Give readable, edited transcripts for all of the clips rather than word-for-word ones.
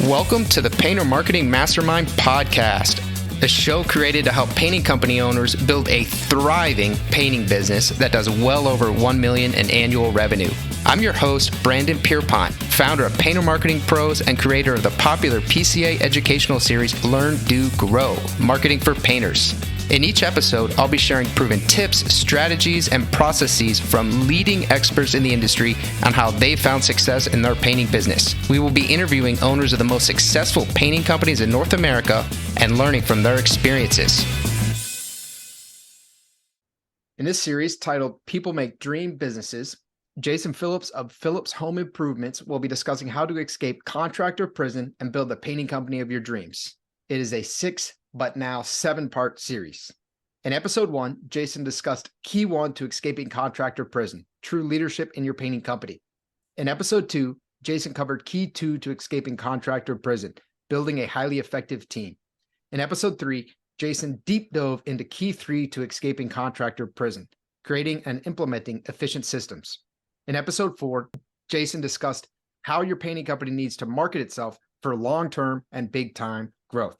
Welcome to the Painter Marketing Mastermind Podcast, a show created to help painting company owners build a thriving painting business that does well over $1 million in annual revenue. I'm your host, Brandon Pierpont, founder of Painter Marketing Pros and creator of the popular PCA educational series, Learn, Do, Grow, Marketing for Painters. In each episode, I'll be sharing proven tips, strategies, and processes from leading experts in the industry on how they found success in their painting business. We will be interviewing owners of the most successful painting companies in North America and learning from their experiences. In this series titled People Make Dream Businesses, Jason Phillips of Phillips Home Improvements will be discussing how to escape contractor prison and build the painting company of your dreams. It is a 7-part series. In episode 1, Jason discussed Key 1 to escaping contractor prison, true leadership in your painting company. In episode 2, Jason covered Key 2 to escaping contractor prison, building a highly effective team. In episode 3, Jason deep dove into Key 3 to escaping contractor prison, creating and implementing efficient systems. In episode 4, Jason discussed how your painting company needs to market itself for long-term and big-time growth.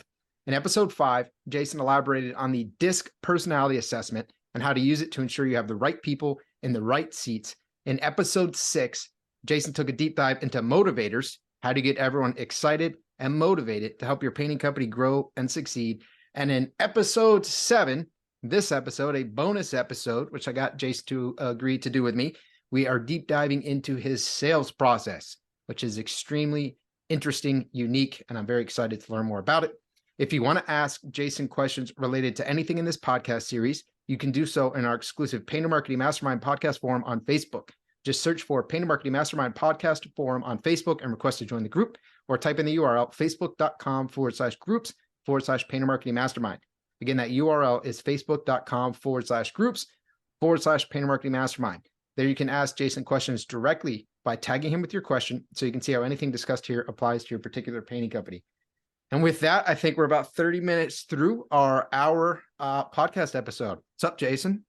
In episode 5, Jason elaborated on the DISC personality assessment and how to use it to ensure you have the right people in the right seats. In episode 6, Jason took a deep dive into motivators, how to get everyone excited and motivated to help your painting company grow and succeed. And in episode 7, this episode, a bonus episode, which I got Jason to agree to do with me, we are deep diving into his sales process, which is extremely interesting, unique, and I'm very excited to learn more about it. If you want to ask Jason questions related to anything in this podcast series, you can do so in our exclusive Painter Marketing Mastermind Podcast forum on Facebook. Just search for Painter Marketing Mastermind Podcast forum on Facebook and request to join the group, or type in the URL facebook.com/groups/Painter Marketing Mastermind. Again, that URL is facebook.com/groups/Painter Marketing Mastermind. There you can ask Jason questions directly by tagging him with your question, so you can see how anything discussed here applies to your particular painting company. And with that, I think we're about 30 minutes through our hour podcast episode. What's up, Jason?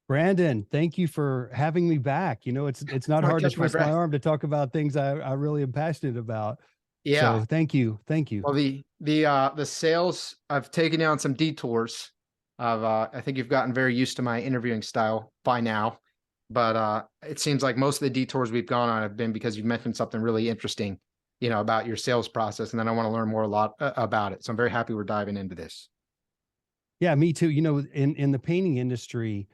Brandon, thank you for having me back. You know, it's not hard to twist my arm to talk about things I really am passionate about. Yeah. So thank you. Well, the sales, I've taken you on some detours. I think you've gotten very used to my interviewing style by now, but it seems like most of the detours we've gone on have been because you've mentioned something really interesting, you know, about your sales process. And then I want to learn more about it. So I'm very happy we're diving into this. Yeah, me too. You know, in the painting industry,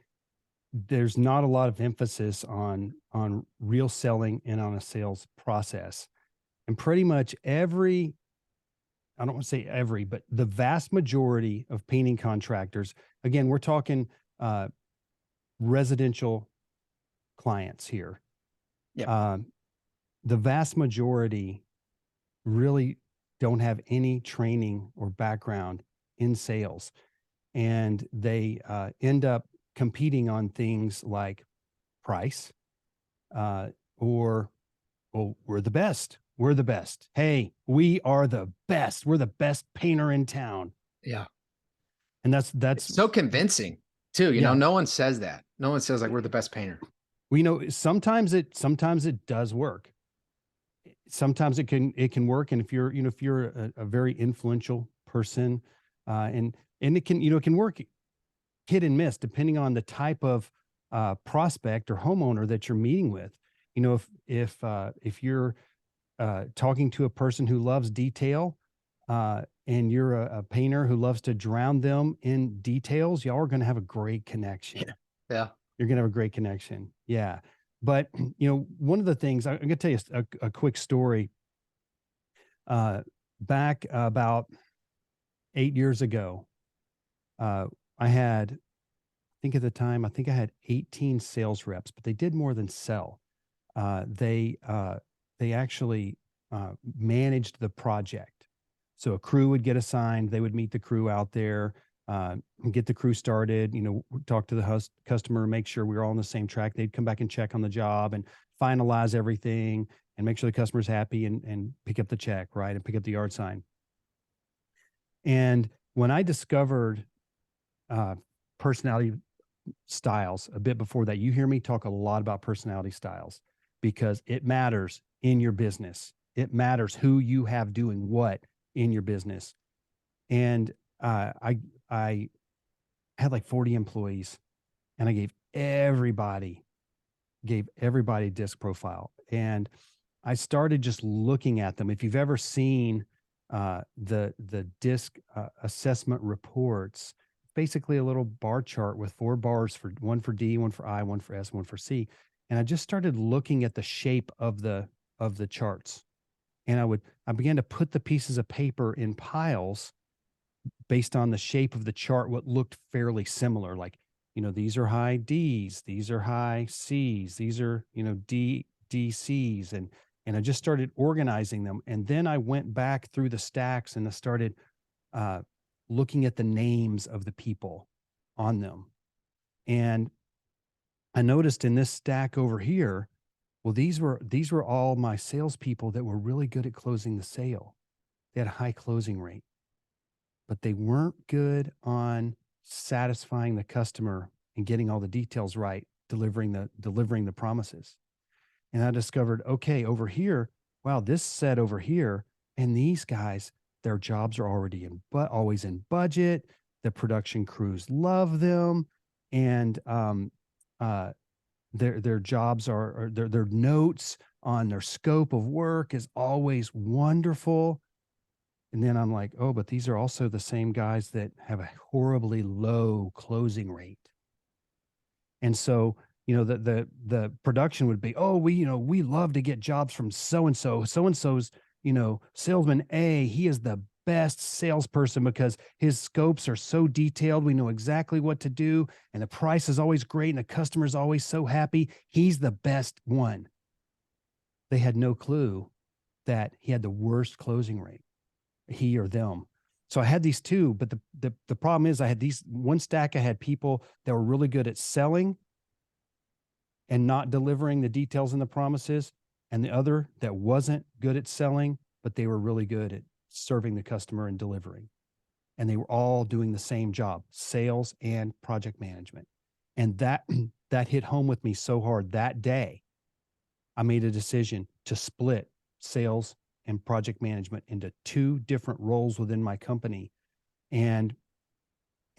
there's not a lot of emphasis on real selling and on a sales process. And pretty much I don't want to say every, but the vast majority of painting contractors, again, we're talking residential clients here. Yeah. The vast majority really don't have any training or background in sales. And they end up competing on things like price, or, well, we're the best. We're the best. Hey, we are the best. We're the best painter in town. Yeah. And that's it's so convincing too. You know, no one says that. No one says like we're the best painter. We know sometimes it does work. Sometimes it can work. And if you're a very influential person, and it can work hit and miss depending on the type of prospect or homeowner that you're meeting with. You know, if you're talking to a person who loves detail, and you're a painter who loves to drown them in details, y'all are going to have a great connection. Yeah. You're going to have a great connection. Yeah. But, you know, one of the things I'm going to tell you a quick story. Back about 8 years ago, I think at I had 18 sales reps, but they did more than sell. They actually managed the project. So a crew would get assigned, they would meet the crew out there, get the crew started, you know, talk to the customer, make sure we're all on the same track. They'd come back and check on the job and finalize everything and make sure the customer's happy and pick up the check, right? And pick up the yard sign. And when I discovered personality styles a bit before that, you hear me talk a lot about personality styles because it matters in your business. It matters who you have doing what in your business. And I had like 40 employees, and I gave everybody disc profile. And I started just looking at them. If you've ever seen the disc assessment reports, basically a little bar chart with 4 bars, for one for D, one for I, one for S, one for C. And I just started looking at the shape of the charts. And I began to put the pieces of paper in piles based on the shape of the chart, what looked fairly similar. Like, these are high D's, these are high C's, these are, DC's. And I just started organizing them. And then I went back through the stacks and I started looking at the names of the people on them. And I noticed in this stack over here, well, these were all my salespeople that were really good at closing the sale. They had a high closing rate, but they weren't good on satisfying the customer and getting all the details right, delivering the promises. And I discovered, okay, over here, wow, this set over here, and these guys, their jobs are always in budget. The production crews love them, and their jobs are their notes on their scope of work is always wonderful. And then I'm like, oh, but these are also the same guys that have a horribly low closing rate. And so, the production would be, oh, we love to get jobs from so-and-so's, salesman A, he is the best salesperson because his scopes are so detailed. We know exactly what to do. And the price is always great. And the customer's always so happy. He's the best one. They had no clue that he had the worst closing rate, he or them. So I had these two, but the problem is I had one stack, I had people that were really good at selling and not delivering the details and the promises, and the other that wasn't good at selling, but they were really good at serving the customer and delivering. And they were all doing the same job, sales and project management. And that hit home with me so hard. That day, I made a decision to split sales and project management into 2 different roles within my company. And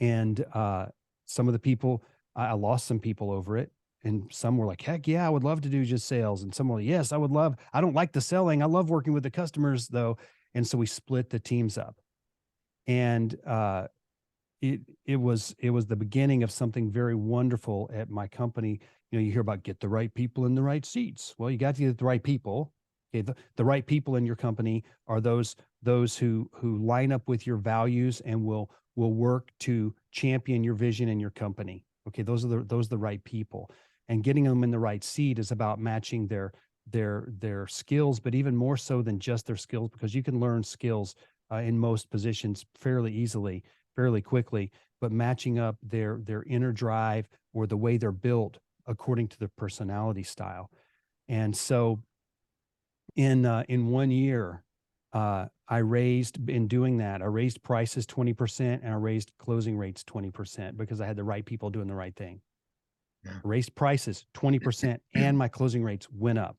some of the people, I lost some people over it. And some were like, heck yeah, I would love to do just sales. And some were like, yes, I don't like the selling. I love working with the customers though. And so we split the teams up. And it was the beginning of something very wonderful at my company. You hear about get the right people in the right seats. Well, you got to get the right people. Okay, the right people in your company are those who line up with your values and will work to champion your vision in your company. Okay, those are the right people. And getting them in the right seat is about matching their skills, but even more so than just their skills, because you can learn skills in most positions fairly easily, fairly quickly, but matching up their inner drive or the way they're built according to their personality style. And so in 1 year, I raised prices 20% and I raised closing rates 20% because I had the right people doing the right thing. Yeah. Raised prices 20% and my closing rates went up.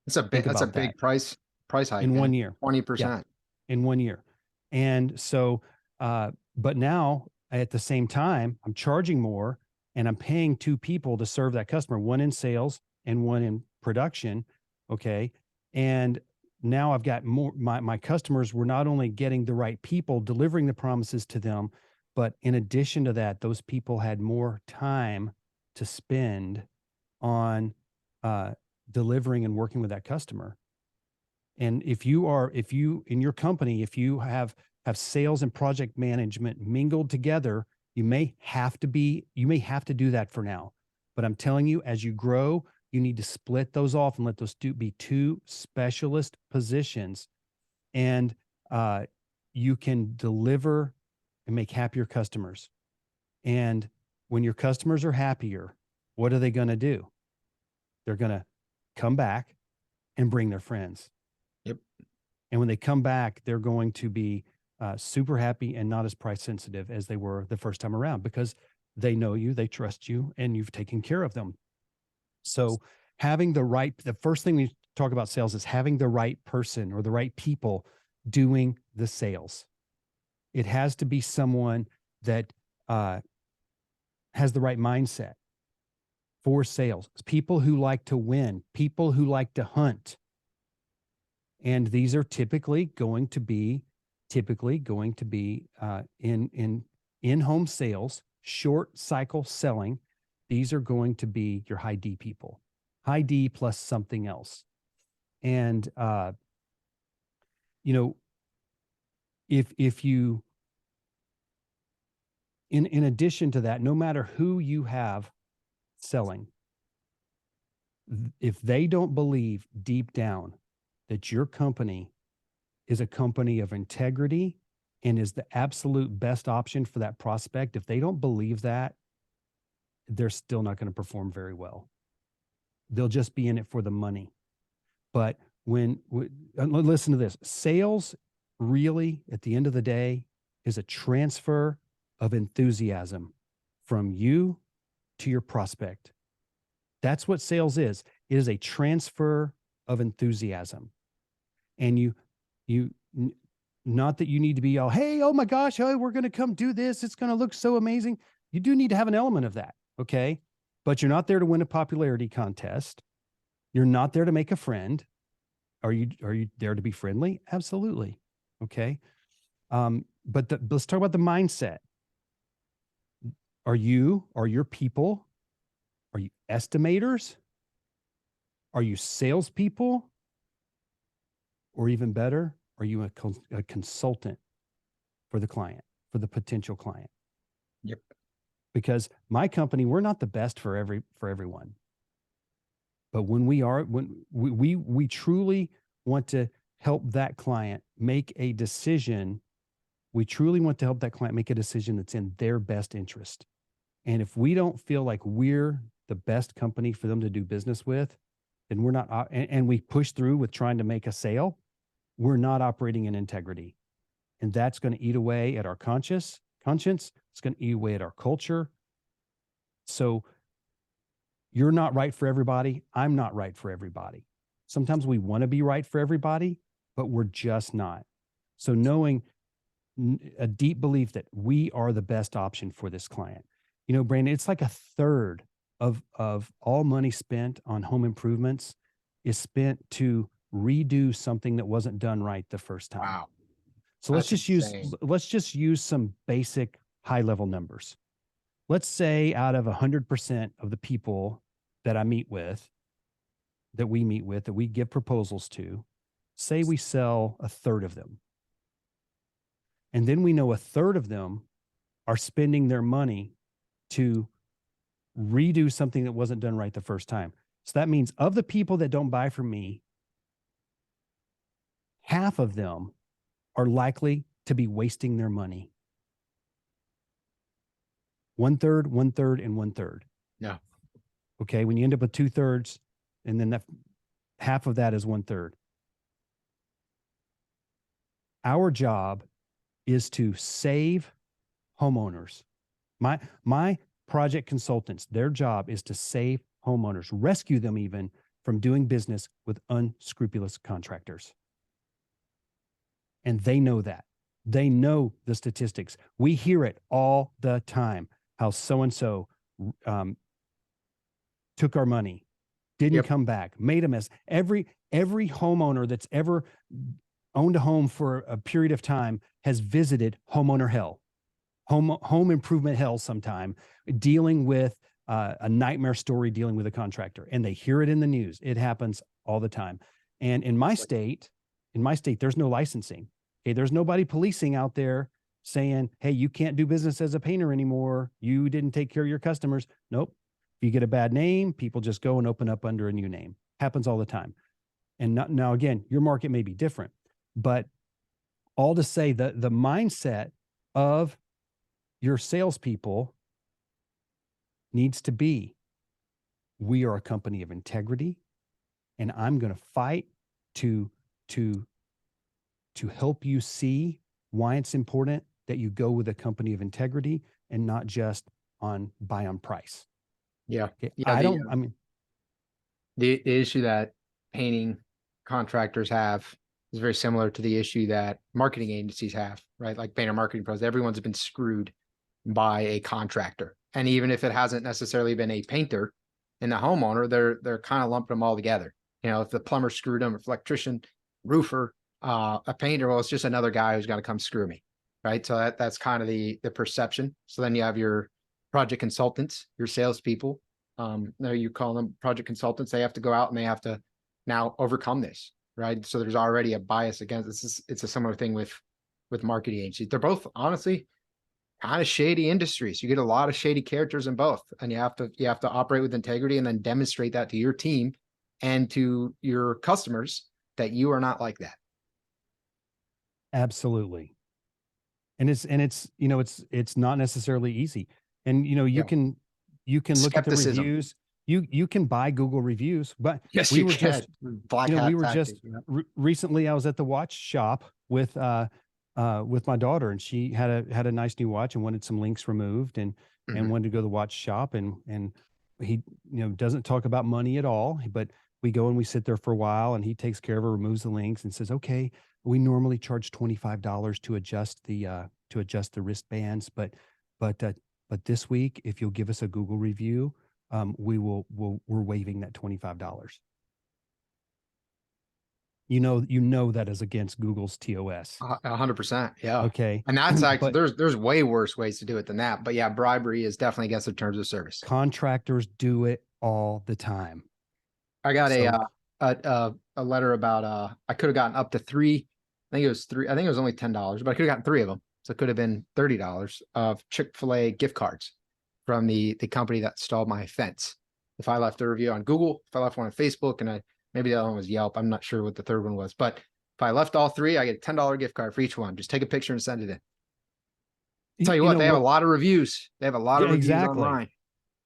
That's a big price hike in 1 year. 20%. Yeah, in 1 year. And so, but now at the same time, I'm charging more and I'm paying 2 people to serve that customer, one in sales and one in production. Okay. And now I've got more, my customers were not only getting the right people, delivering the promises to them, but in addition to that, those people had more time to spend on delivering and working with that customer. And if you in your company, if you have sales and project management mingled together, you may have to do that for now. But I'm telling you, as you grow, you need to split those off and let those be 2 specialist positions. And you can deliver and make happier customers. And when your customers are happier, what are they going to do? They're going to come back and bring their friends. Yep. And when they come back, they're going to be super happy and not as price sensitive as they were the first time around because they know you, they trust you, and you've taken care of them. So having the first thing talk about sales as having the right person or the right people doing the sales. It has to be someone that has the right mindset for sales. People who like to win, people who like to hunt. And these are typically going to be in-home sales, short cycle selling. These are going to be your high D people, high D plus something else. And, if you, in addition to that, no matter who you have selling, if they don't believe deep down that your company is a company of integrity and is the absolute best option for that prospect, if they don't believe that, they're still not going to perform very well. They'll just be in it for the money. But listen to this, sales really, at the end of the day, is a transfer of enthusiasm from you to your prospect. That's what sales is. It is a transfer of enthusiasm. And not that you need to be all, hey, oh my gosh, oh, we're going to come do this. It's going to look so amazing. You do need to have an element of that. Okay. But you're not there to win a popularity contest. You're not there to make a friend. Are you there to be friendly? Absolutely. Okay. But let's talk about the mindset. Are your people, are you estimators? Are you salespeople? Or even better, are you a consultant for the client, for the potential client? Yep. Because my company, we're not the best for everyone. But when we truly want to help that client make a decision, we truly want to help that client make a decision that's in their best interest. And if we don't feel like we're the best company for them to do business with, then we're not, and we push through with trying to make a sale, we're not operating in integrity. And that's going to eat away at our conscience. It's going to eat away at our culture. So you're not right for everybody. I'm not right for everybody. Sometimes we want to be right for everybody, but we're just not. So knowing a deep belief that we are the best option for this client. Brandon, it's like a third of all money spent on home improvements is spent to redo something that wasn't done right the first time. Wow. So let's just use some basic high level numbers. Let's say out of 100% of the people that we meet with, that we give proposals to, say we sell a third of them. And then we know a third of them are spending their money to redo something that wasn't done right the first time. So that means of the people that don't buy from me, half of them are likely to be wasting their money. 1/3, 1/3, and 1/3. Yeah. Okay. When you end up with 2/3, and then half of that is 1/3. Our job is to save homeowners. My project consultants, their job is to save homeowners, rescue them even from doing business with unscrupulous contractors. And they know that. They know the statistics. We hear it all the time, how so-and-so took our money, didn't come back, made a mess. Every homeowner that's ever owned a home for a period of time has visited homeowner hell, home improvement hell sometime, dealing with a nightmare story, dealing with a contractor. And they hear it in the news. It happens all the time. And in my state, there's no licensing. Okay, there's nobody policing out there saying, hey, you can't do business as a painter anymore. You didn't take care of your customers. Nope. If you get a bad name, people just go and open up under a new name. Happens all the time. And now again, your market may be different, but all to say that the mindset of your salespeople needs to be, we are a company of integrity, and I'm going to fight to help you see why it's important that you go with a company of integrity and not just buy on price. Yeah. Okay. Yeah. The issue that painting contractors have is very similar to the issue that marketing agencies have, right? Like Painter Marketing Pros, everyone's been screwed by a contractor. And even if it hasn't necessarily been a painter and the homeowner, they're kind of lumping them all together. You know, if the plumber screwed them, if electrician, roofer, a painter, well, it's just another guy who's going to come screw me, right? So that's kind of the perception. So then you have your project consultants, your salespeople. You call them project consultants. They have to go out and they have to now overcome this, right? So there's already a bias against this. It's a similar thing with marketing agencies. They're both honestly kind of shady industries. You get a lot of shady characters in both, and you have to operate with integrity and then demonstrate that to your team and to your customers that you are not like that. Absolutely. And it's, you know, it's not necessarily easy. And, you know, you can look at the reviews. You can buy Google reviews, but yes, we you were can. just, Black you know, hat we were tactic, just recently, I was at the watch shop with my daughter, and she had a nice new watch and wanted some links removed and wanted to go to the watch shop, and he, you know, doesn't talk about money at all, but we go and we sit there for a while and he takes care of her, removes the links and says, okay, we normally charge $25 to adjust the wristbands, but this week, if you'll give us a Google review, we're waiving that $25. You know that is against Google's TOS. 100%. Yeah. Okay. And that's actually, there's way worse ways to do it than that. But yeah, bribery is definitely against the terms of service. Contractors do it all the time. I got a letter about, I could have gotten up to three. I think it was only $10, but I could have gotten three of them. So it could have been $30 of Chick-fil-A gift cards from the company that installed my fence. If I left a review on Google, if I left one on Facebook, and maybe the other one was Yelp. I'm not sure what the third one was, but if I left all three, I get a $10 gift card for each one. Just take a picture and send it in. Tell you what, they have a lot of reviews. They have a lot of reviews online.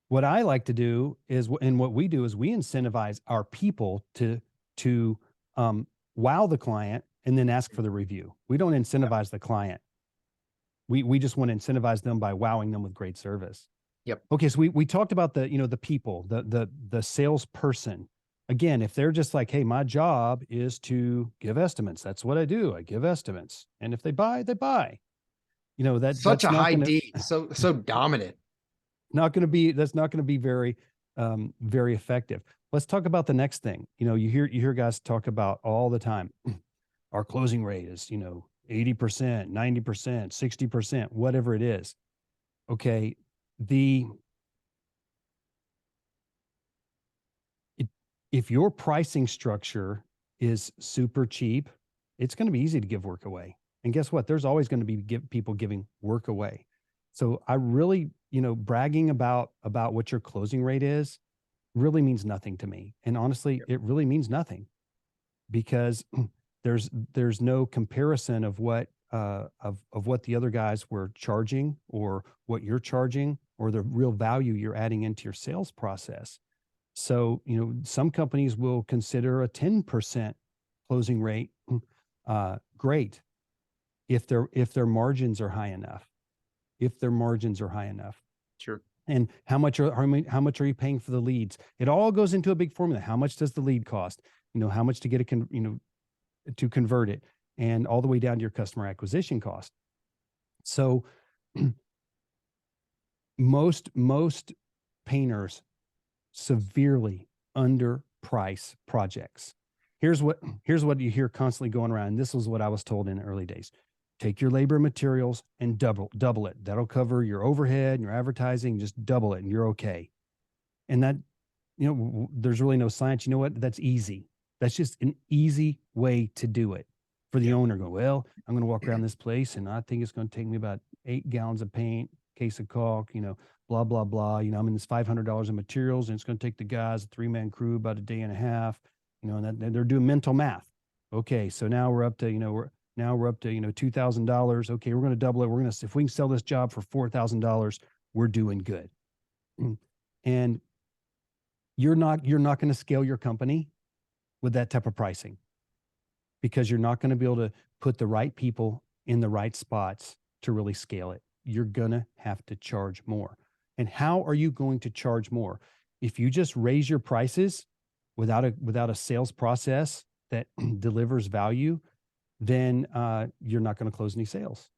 What I like to do is, and what we do is we incentivize our people to wow the client and then ask for the review. We don't incentivize the client. We just want to incentivize them by wowing them with great service. Yep. Okay. So we talked about the people, the salesperson. Again, if they're just like, hey, my job is to give estimates. That's what I do. I give estimates. And if they buy, they buy. You know, that's such a high D, so dominant. That's not going to be very effective. Let's talk about the next thing. You know, you hear guys talk about all the time. Our closing rate is, 80%, 90%, 60%, whatever it is. Okay. If your pricing structure is super cheap, it's going to be easy to give work away. And guess what? There's always going to be people giving work away. So I really, bragging about what your closing rate is really means nothing to me. And honestly, it really means nothing, because there's no comparison of what what the other guys were charging or what you're charging or the real value you're adding into your sales process. So, some companies will consider a 10% closing rate great if their margins are high enough. Sure. And how much are you paying for the leads? It all goes into a big formula. How much does the lead cost? How much to get to convert it, and all the way down to your customer acquisition cost. So most painters severely underprice projects. Here's what you hear constantly going around. And this was what I was told in the early days. Take your labor and materials and double it. That'll cover your overhead and your advertising. Just double it and you're okay. And that, there's really no science. You know what? That's easy. That's just an easy way to do it for the owner. Go, well, I'm going to walk around this place and I think it's going to take me about 8 gallons of paint, case of caulk, blah, blah, blah. I'm in this $500 in materials, and it's going to take the guys, a 3-man crew, about a day and a half, and they're doing mental math. Okay. So now we're up to, $2,000. Okay. We're going to double it. If we can sell this job for $4,000, we're doing good. And you're not going to scale your company with that type of pricing, because you're not going to be able to put the right people in the right spots to really scale it. You're going to have to charge more. And how are you going to charge more? If you just raise your prices without a sales process, that delivers value, then you're not going to close any sales.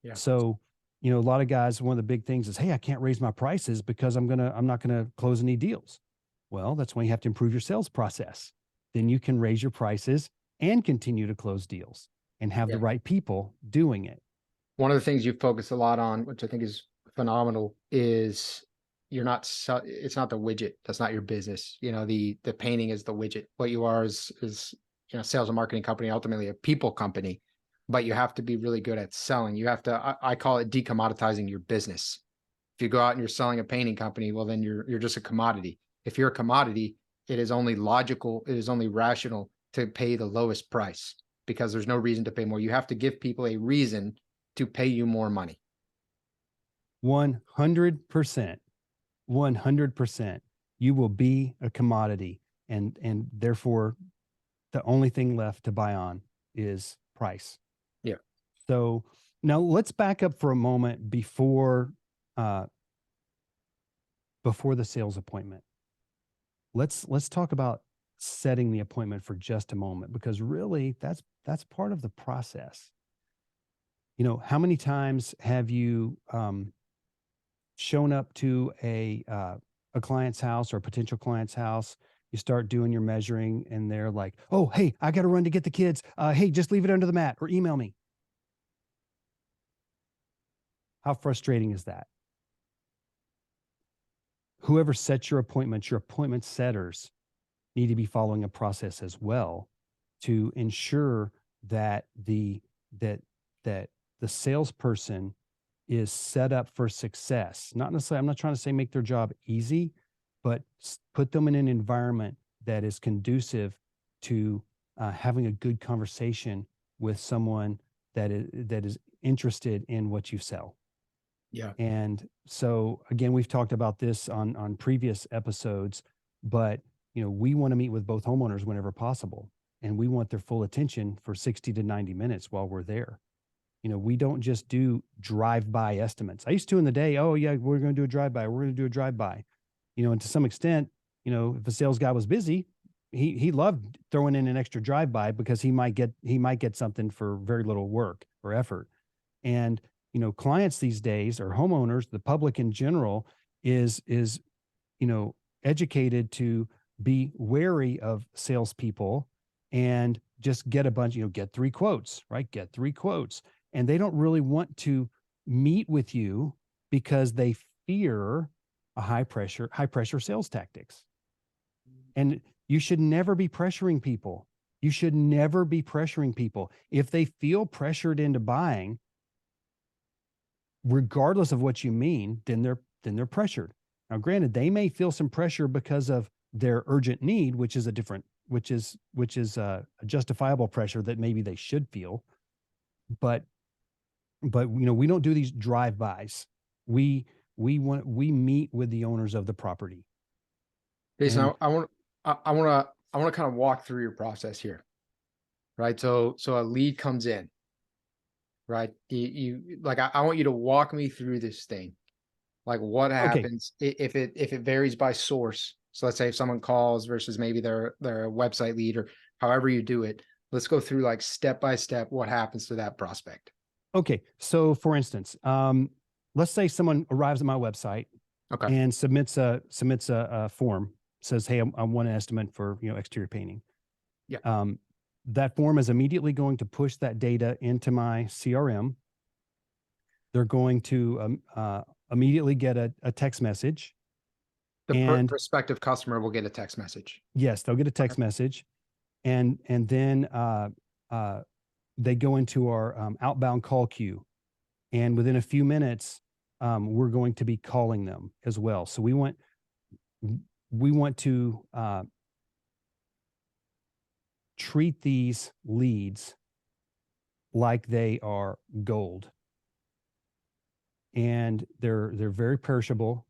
Yeah. So, a lot of guys, one of the big things is, hey, I can't raise my prices because I'm not going to close any deals. Well, that's when you have to improve your sales process. Then you can raise your prices and continue to close deals and have the right people doing it. One of the things you focus a lot on, which I think is phenomenal, is it's not the widget. That's not your business. The painting is the widget. What you are is sales and marketing company, ultimately a people company, but you have to be really good at selling. You have to, I call it decommoditizing your business. If you go out and you're selling a painting company, well, then you're just a commodity. If you're a commodity, it is only logical, it is only rational to pay the lowest price, because there's no reason to pay more. You have to give people a reason to pay you more money. 100%. 100%. You will be a commodity, and therefore the only thing left to buy on is price. Yeah. So now let's back up for a moment before the sales appointment. Let's talk about setting the appointment for just a moment, because really that's part of the process. How many times have you shown up to a client's house or a potential client's house? You start doing your measuring and they're like, oh, hey, I got to run to get the kids. Hey, just leave it under the mat or email me. How frustrating is that? Whoever sets your appointment setters need to be following a process as well to ensure that the salesperson is set up for success. Not necessarily, I'm not trying to say make their job easy, but put them in an environment that is conducive to having a good conversation with someone that is interested in what you sell. Yeah. And so again, we've talked about this on previous episodes, but we want to meet with both homeowners whenever possible, and we want their full attention for 60 to 90 minutes while we're there. We don't just do drive-by estimates. I used to in the day, oh yeah, we're going to do a drive-by. We're going to do a drive-by. And to some extent, if a sales guy was busy, he loved throwing in an extra drive-by because he might get something for very little work or effort. And clients these days, or homeowners, the public in general, is educated to be wary of salespeople and just get a bunch, get 3 quotes, right? Get 3 quotes. And they don't really want to meet with you because they fear a high pressure sales tactics. And you should never be pressuring people. You should never be pressuring people. If they feel pressured into buying, regardless of what you mean, then they're pressured. Now, granted, they may feel some pressure because of their urgent need, which is a justifiable pressure that maybe they should feel. But we don't do these drive-bys. We meet with the owners of the property. Jason, I want to kind of walk through your process here, right? So a lead comes in, right? I want you to walk me through this thing. Like, what happens if it varies by source? So let's say if someone calls versus maybe they're a website lead, or however you do it. Let's go through like step by step what happens to that prospect. Okay. So for instance, let's say someone arrives at my website and submits a form, says, hey, I want an estimate for, exterior painting. Yeah. That form is immediately going to push that data into my CRM. They're going to immediately get a text message. The prospective customer will get a text message. Yes, they'll get a text message. And then they go into our outbound call queue. And within a few minutes, we're going to be calling them as well. So we want to treat these leads like they are gold. And they're very perishable,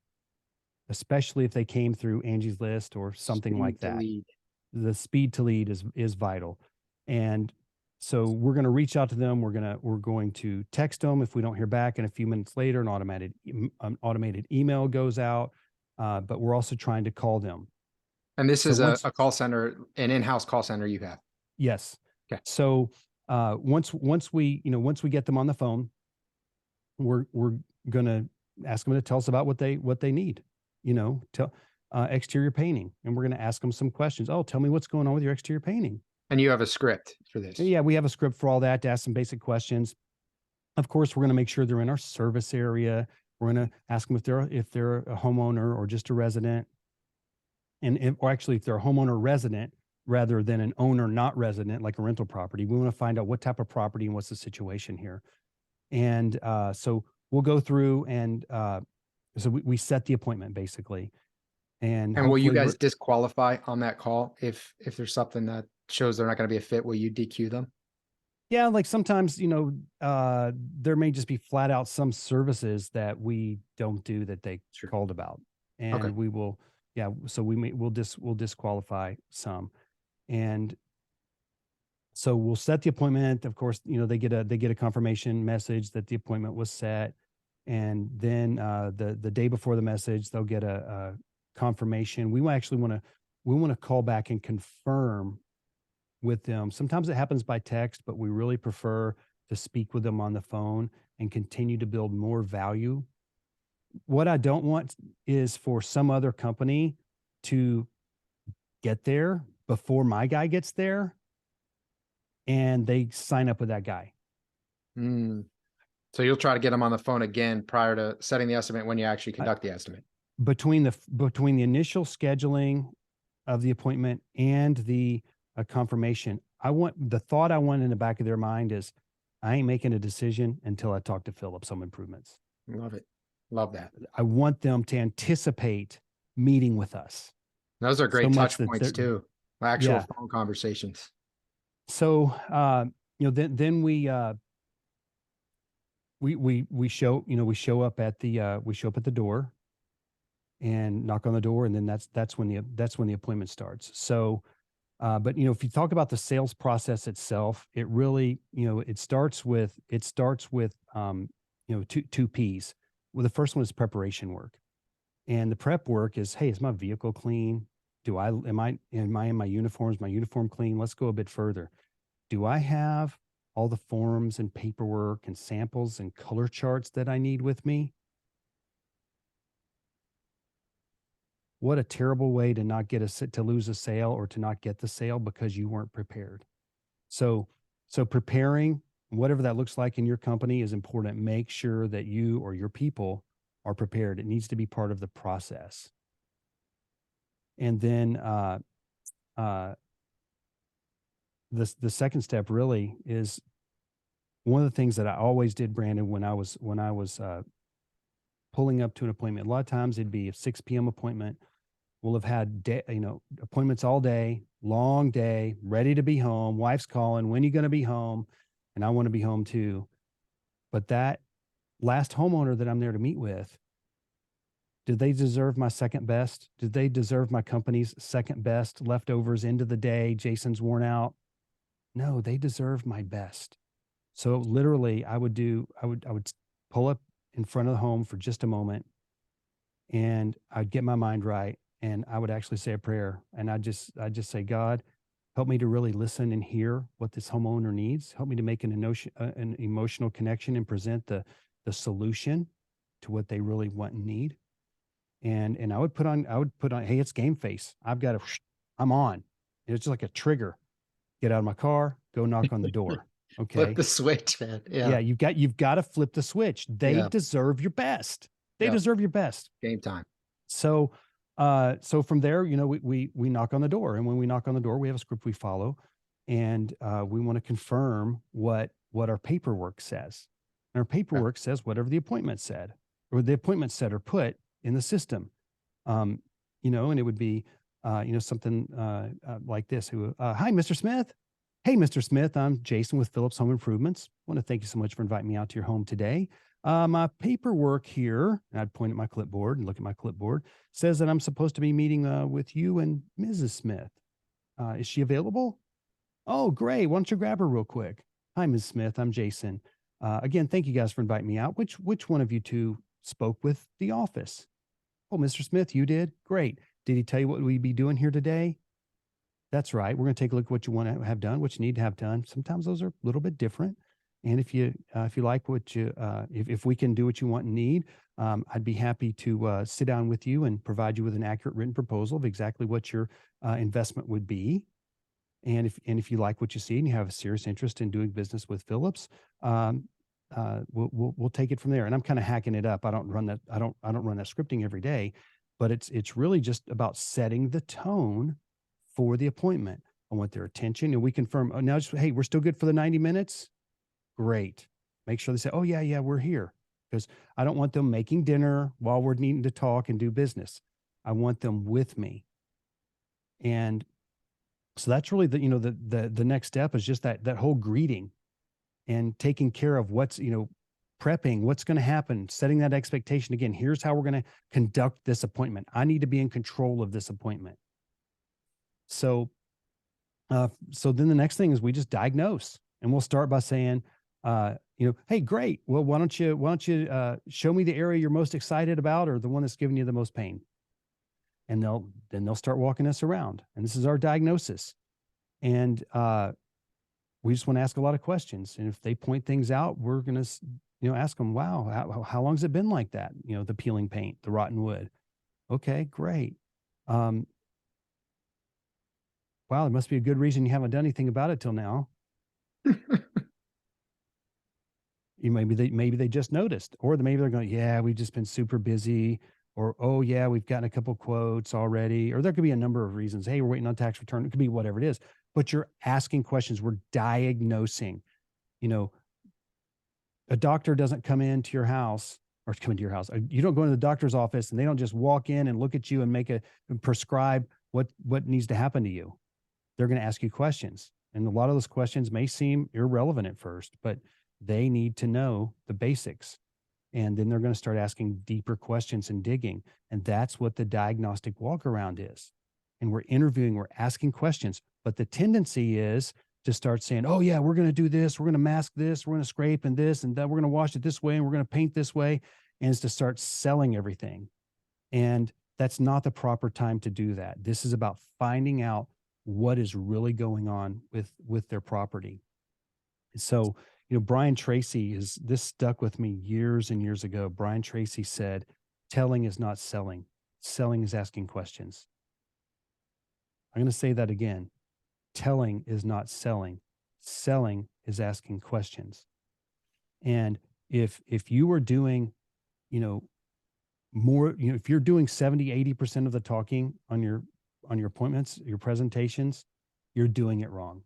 especially if they came through Angie's List or something like that. The speed to lead is vital. And so we're going to reach out to them. We're going to text them if we don't hear back. And a few minutes later, an automated email goes out. But we're also trying to call them. And this is a call center, an in-house call center you have. Yes. Okay. So once we get them on the phone, we're gonna ask them to tell us about what they need. Tell exterior painting, and we're gonna ask them some questions. Oh, tell me what's going on with your exterior painting. And you have a script for this. Yeah, we have a script for all that to ask some basic questions. Of course, we're gonna make sure they're in our service area. We're gonna ask them if they're a homeowner or just a resident, or actually if they're a homeowner resident rather than an owner not resident, like a rental property. We want to find out what type of property and what's the situation here. And so we'll go through and so we set the appointment basically. And will you hopefully guys disqualify on that call if there's something that shows they're not going to be a fit? Will you DQ them? yeah, like sometimes, there may just be flat out some services that we don't do that they called about. And we will, yeah. So we'll disqualify some. And so we'll set the appointment. Of course, they get a confirmation message that the appointment was set. And then the day before the message, they'll get a confirmation. We want to call back and confirm with them. Sometimes it happens by text, but we really prefer to speak with them on the phone and continue to build more value. What I don't want is for some other company to get there before my guy gets there and they sign up with that guy. So you'll try to get them on the phone again prior to setting the estimate when you actually conduct the estimate. Between the initial scheduling of the appointment and the confirmation, the thought I want in the back of their mind is, I ain't making a decision until I talk to Phillips Home Improvements. Love it. Love that. I want them to anticipate meeting with us. Those are great touch points too. Actual phone conversations. So, then we show up at the door and knock on the door, and then that's when the appointment starts. So, but if you talk about the sales process itself, it really, it starts with two P's. Well, the first one is preparation work, and the prep work is, hey, is my vehicle clean? Am I in my uniform? Is my uniform clean? Let's go a bit further. Do I have all the forms and paperwork and samples and color charts that I need with me? What a terrible way to not to lose a sale or to not get the sale because you weren't prepared. So preparing, whatever that looks like in your company, is important. Make sure that you or your people are prepared. It needs to be part of the process. And then the second step really is one of the things that I always did, Brandon, when I was pulling up to an appointment. A lot of times it'd be a 6 p.m. appointment. We'll have had appointments all day, long day, ready to be home. Wife's calling, when are you going to be home? And I want to be home too. But that last homeowner that I'm there to meet with, did they deserve my second best? Did they deserve my company's second best? Leftovers, end of the day, Jason's worn out. No, they deserve my best. So literally I would pull up in front of the home for just a moment, and I'd get my mind right, and I would actually say a prayer. And I'd just say, God, help me to really listen and hear what this homeowner needs. Help me to make an emotional connection and present the solution to what they really want and need. And I would put on, hey, it's game face. I'm on. It's just like a trigger. Get out of my car, go knock on the door. Okay. Flip the switch, man. Yeah. Yeah. You've got to flip the switch. They deserve your best. They deserve your best. Game time. So from there, we knock on the door, and when we knock on the door, we have a script we follow, and we want to confirm what our paperwork says. And our paperwork says whatever the appointment said, or the appointment set or put in the system. And it would be, something like this. Hi, Mr. Smith. Hey, Mr. Smith, I'm Jason with Phillips Home Improvements. I want to thank you so much for inviting me out to your home today. My paperwork here, and I'd point at my clipboard and look at my clipboard, says that I'm supposed to be meeting with you and Mrs. Smith. Is she available? Oh, great. Why don't you grab her real quick? Hi, Ms. Smith. I'm Jason. Again, thank you guys for inviting me out. Which one of you two spoke with the office? Oh, Mr. Smith, you did? Great. Did he tell you what we'd be doing here today? That's right. We're going to take a look at what you want to have done, what you need to have done. Sometimes those are a little bit different. And if you like what you, if we can do what you want and need, I'd be happy to sit down with you and provide you with an accurate written proposal of exactly what your investment would be. And if you like what you see and you have a serious interest in doing business with Phillips, we'll take it from there. And I'm kind of hacking it up. I don't run that. I don't run that scripting every day, but it's really just about setting the tone for the appointment. I want their attention, and we confirm. Oh, now, hey, we're still good for the 90 minutes. Great. Make sure they say, oh yeah, we're here, because I don't want them making dinner while we're needing to talk and do business. I want them with me. And so that's really the next step is just that whole greeting and taking care of what's, prepping, what's going to happen, setting that expectation. Again, here's how we're going to conduct this appointment. I need to be in control of this appointment. So then the next thing is we just diagnose, and we'll start by saying, hey, great. Well, why don't you show me the area you're most excited about, or the one that's giving you the most pain? And they'll start walking us around, and this is our diagnosis. And we just want to ask a lot of questions. And if they point things out, we're going to, ask them, wow, how long has it been like that? The peeling paint, the rotten wood. Okay, great. Wow, there must be a good reason you haven't done anything about it till now. Maybe they just noticed, or maybe they're going, yeah, we've just been super busy, or, oh yeah, we've gotten a couple quotes already, or there could be a number of reasons. Hey, we're waiting on tax return. It could be whatever it is, but you're asking questions. We're diagnosing. A doctor doesn't come into your house or come into your house. You don't go into the doctor's office and they don't just walk in and look at you and prescribe what needs to happen to you. They're going to ask you questions. And a lot of those questions may seem irrelevant at first, but they need to know the basics. And then they're going to start asking deeper questions and digging. And that's what the diagnostic walk around is. And we're interviewing, we're asking questions, but the tendency is to start saying, oh yeah, we're going to do this. We're going to mask this. We're going to scrape and this, and that we're going to wash it this way. And we're going to paint this way. And it's to start selling everything. And that's not the proper time to do that. This is about finding out what is really going on with their property. So, Brian Tracy this stuck with me years and years ago. Brian Tracy said, telling is not selling. Selling is asking questions. I'm going to say that again. Telling is not selling. Selling is asking questions. And if you are doing, more, if you're doing 70-80% of the talking on your appointments, your presentations, you're doing it wrong.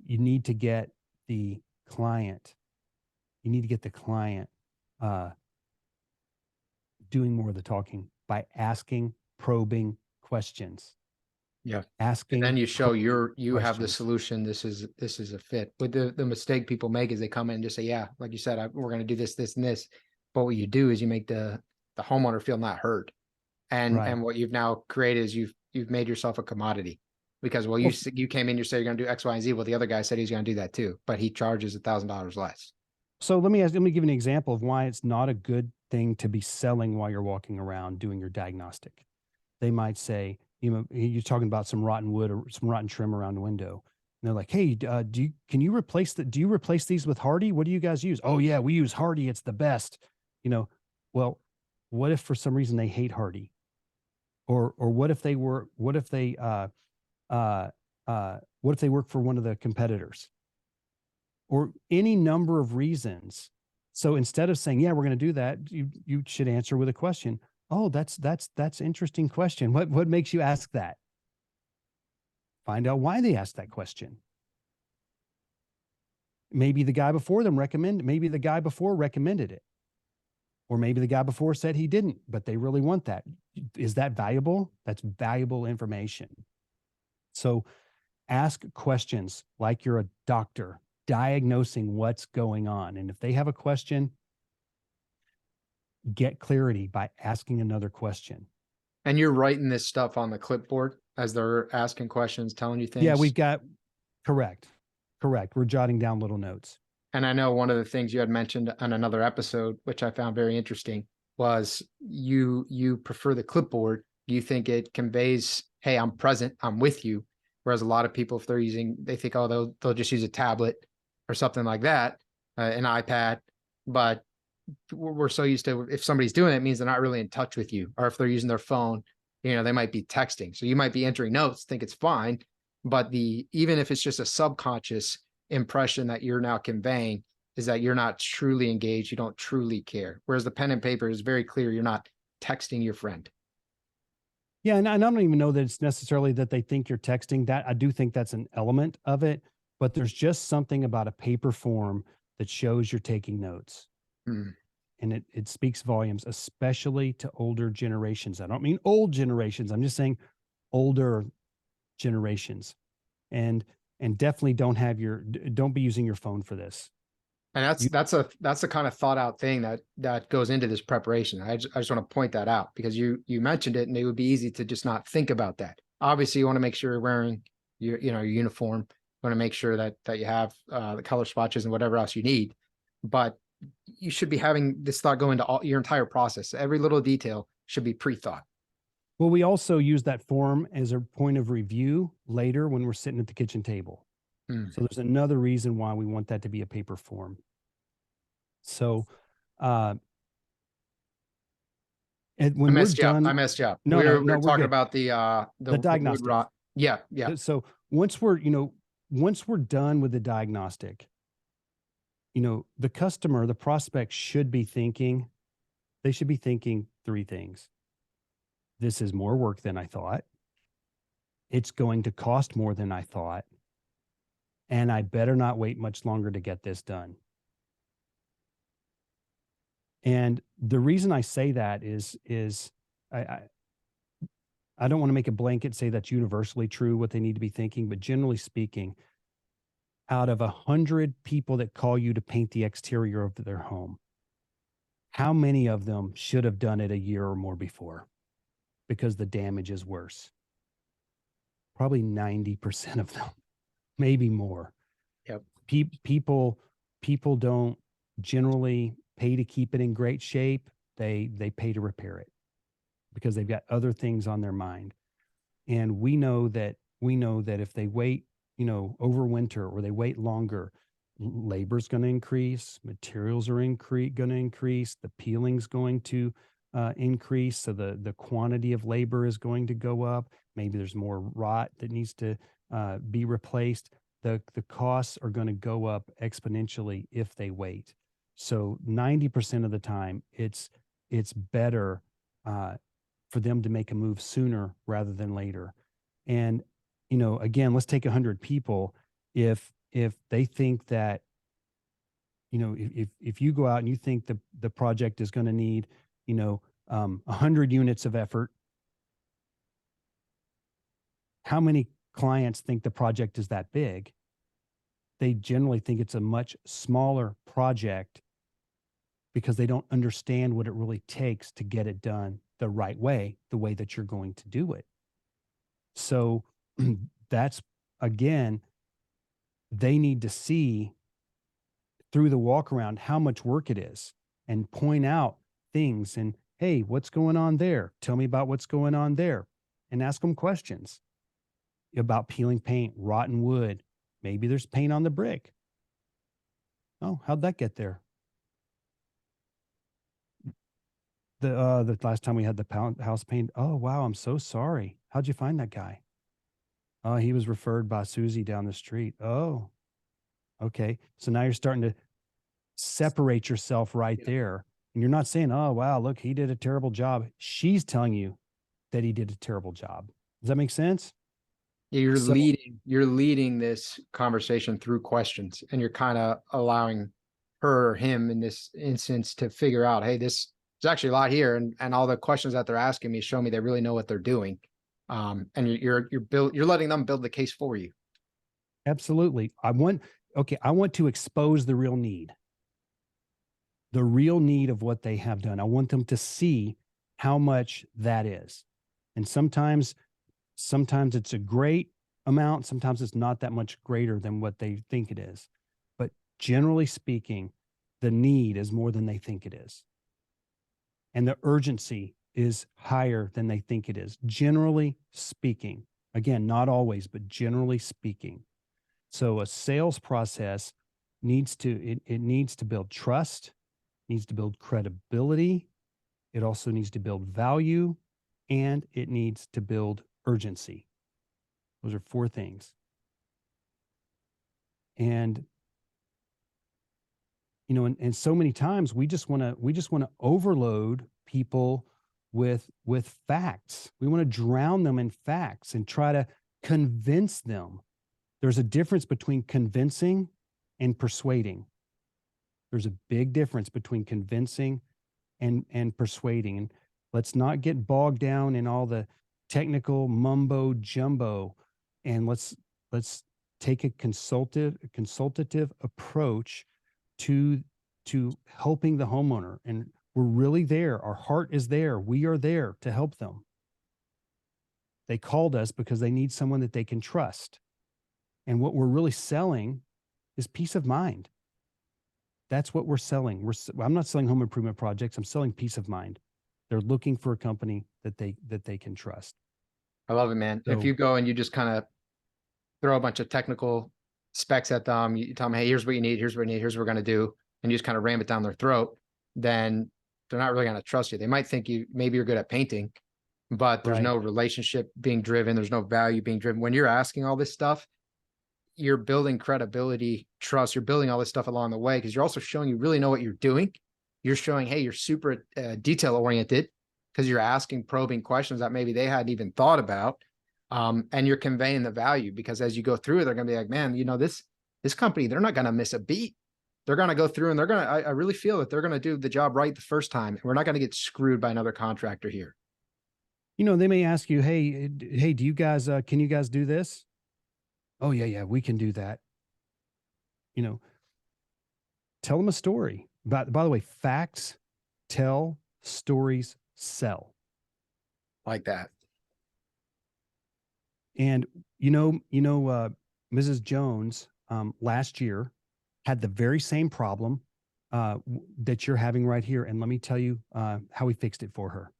You need to get the client. You need to get the client doing more of the talking by asking probing questions. Yeah. Asking. And then you show you questions. have the solution. This is a fit. But the mistake people make is they come in and just say, yeah, like you said, we're going to do this, this, and this. But what you do is you make the homeowner feel not heard. And what you've now created is you've made yourself a commodity, because you came in, you say you're going to do X, Y, and Z. Well, the other guy said he's going to do that too, but he charges $1,000 less. So let me give an example of why it's not a good thing to be selling while you're walking around doing your diagnostic. They might say, you're talking about some rotten wood or some rotten trim around the window. And they're like, hey, do you replace these with Hardy? What do you guys use? Oh yeah, we use Hardy. It's the best. Well, what if for some reason they hate Hardy? Or what if they work for one of the competitors? Or any number of reasons. So instead of saying, yeah, we're going to do that, you should answer with a question. Oh, that's interesting question. What makes you ask that? Find out why they asked that question. Maybe the guy before them maybe the guy before recommended it. Or maybe the guy before said he didn't, but they really want that. Is that valuable? That's valuable information. So ask questions like you're a doctor diagnosing what's going on. And if they have a question, get clarity by asking another question. And you're writing this stuff on the clipboard as they're asking questions, telling you things? Yeah, correct. We're jotting down little notes. And I know one of the things you had mentioned on another episode, which I found very interesting, was you prefer the clipboard you think it conveys, hey, I'm present, I'm with you. Whereas a lot of people, if they're using, they think, oh, they'll just use a tablet or something like that, an iPad. But we're so used to, if somebody's doing it, it means they're not really in touch with you. Or if they're using their phone, they might be texting. So you might be entering notes, think it's fine. But even if it's just a subconscious impression that you're now conveying, is that you're not truly engaged, you don't truly care. Whereas the pen and paper is very clear, you're not texting your friend. Yeah, and I don't even know that it's necessarily that they think you're texting. That I do think that's an element of it, but there's just something about a paper form that shows you're taking notes. Hmm. And it speaks volumes, especially to older generations. I don't mean old generations. I'm just saying older generations. And definitely don't be using your phone for this. And that's the kind of thought out thing that goes into this preparation. I just want to point that out because you mentioned it, and it would be easy to just not think about that. Obviously, you want to make sure you're wearing your uniform. You want to make sure that you have the color swatches and whatever else you need. But you should be having this thought go into your entire process. Every little detail should be pre-thought. Well, we also use that form as a point of review later when we're sitting at the kitchen table. Hmm. So there's another reason why we want that to be a paper form. So, and when we're done, I messed you up. no, We're we're talking good. about the diagnostic. Yeah. So once we're done with the diagnostic, the customer, the prospect should be thinking three things. This is more work than I thought. It's going to cost more than I thought. And I better not wait much longer to get this done. And the reason I say that is I don't want to make a blanket say that's universally true what they need to be thinking, but generally speaking, out of 100 people that call you to paint the exterior of their home, how many of them should have done it a year or more before because the damage is worse? Probably 90% of them, maybe more. Yep. People don't generally pay to keep it in great shape. They pay to repair it because they've got other things on their mind. And we know that if they wait, over winter or they wait longer, labor's going to increase, materials are going to increase, the peeling's going to increase. So the quantity of labor is going to go up. Maybe there's more rot that needs to be replaced. The costs are going to go up exponentially if they wait. So 90% of the time, it's better for them to make a move sooner rather than later. And again, let's take 100 people. If they think that, if you go out and you think the project is going to need 100 units of effort, how many clients think the project is that big? They generally think it's a much smaller project because they don't understand what it really takes to get it done the right way, the way that you're going to do it. So that's, again, they need to see through the walk around how much work it is and point out things and, hey, what's going on there? Tell me about what's going on there, and ask them questions about peeling paint, rotten wood. Maybe there's paint on the brick. Oh, how'd that get there? The last time we had the house paint. Oh, wow, I'm so sorry. How'd you find that guy? Oh, he was referred by Susie down the street. Oh, okay. So now you're starting to separate yourself right there. And you're not saying, oh, wow, look, he did a terrible job. She's telling you that he did a terrible job. Does that make sense? You're leading this conversation through questions, and you're kind of allowing her or him in this instance to figure out, hey, there's actually a lot here, and all the questions that they're asking me show me they really know what they're doing. And you're letting them build the case for you. Absolutely. I want to expose the real need of what they have done. I want them to see how much that is. And sometimes it's a great amount. Sometimes it's not that much greater than what they think it is. But generally speaking, the need is more than they think it is. And the urgency is higher than they think it is, generally speaking. Again, not always, but generally speaking. So a sales process needs to, it needs to build trust, needs to build credibility. It also needs to build value, and it needs to build urgency. Those are 4 things. And and so many times we just want to overload people with facts. We want to drown them in facts and try to convince them. There's a difference between convincing and persuading. There's a big difference between convincing and persuading. And let's not get bogged down in all the technical mumbo jumbo. And let's take a consultative approach to helping the homeowner. And we're really there. Our heart is there. We are there to help them. They called us because they need someone that they can trust. And what we're really selling is peace of mind. That's what we're selling. I'm not selling home improvement projects. I'm selling peace of mind. They're looking for a company that they can trust. I love it, man. So, if you go and you just kind of throw a bunch of technical specs at them, you tell them, hey, here's what you need, here's what we need, here's what we're going to do, and you just kind of ram it down their throat, then they're not really going to trust you. They might think maybe you're good at painting, but there's no relationship being driven. There's no value being driven. When you're asking all this stuff, you're building credibility, trust, you're building all this stuff along the way, because you're also showing you really know what you're doing. You're showing, hey, you're super detail oriented, because you're asking probing questions that maybe they hadn't even thought about. And you're conveying the value, because as you go through it, they're going to be like, man, this company, they're not going to miss a beat. They're going to go through and I really feel that they're going to do the job right the first time. And we're not going to get screwed by another contractor here. They may ask you, hey, do you guys, can you guys do this? Oh yeah, we can do that. Tell them a story. By the way, facts tell, stories sell. Like that. And Mrs. Jones last year had the very same problem that you're having right here. And let me tell you how we fixed it for her.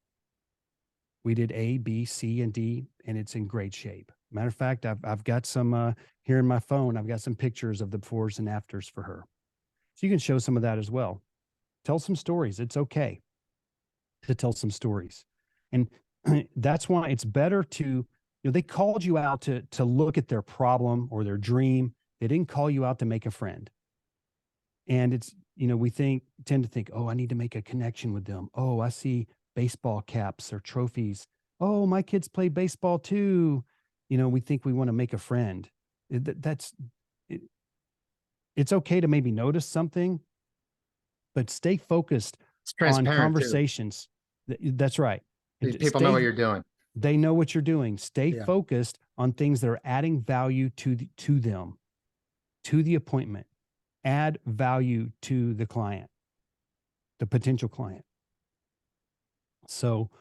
We did A, B, C, and D, and it's in great shape. Matter of fact, I've got some here in my phone. I've got some pictures of the befores and afters for her. So you can show some of that as well. Tell some stories. It's okay to tell some stories. And that's why it's better to, they called you out to look at their problem or their dream. They didn't call you out to make a friend. And it's, we tend to think, oh, I need to make a connection with them. Oh, I see baseball caps or trophies. Oh, my kids play baseball too. We think we want to make a friend. It's okay to maybe notice something, but stay focused on conversations. That's right. People know what you're doing. They know what you're doing. Stay focused on things that are adding value to them, to the appointment. Add value to the client, the potential client. So,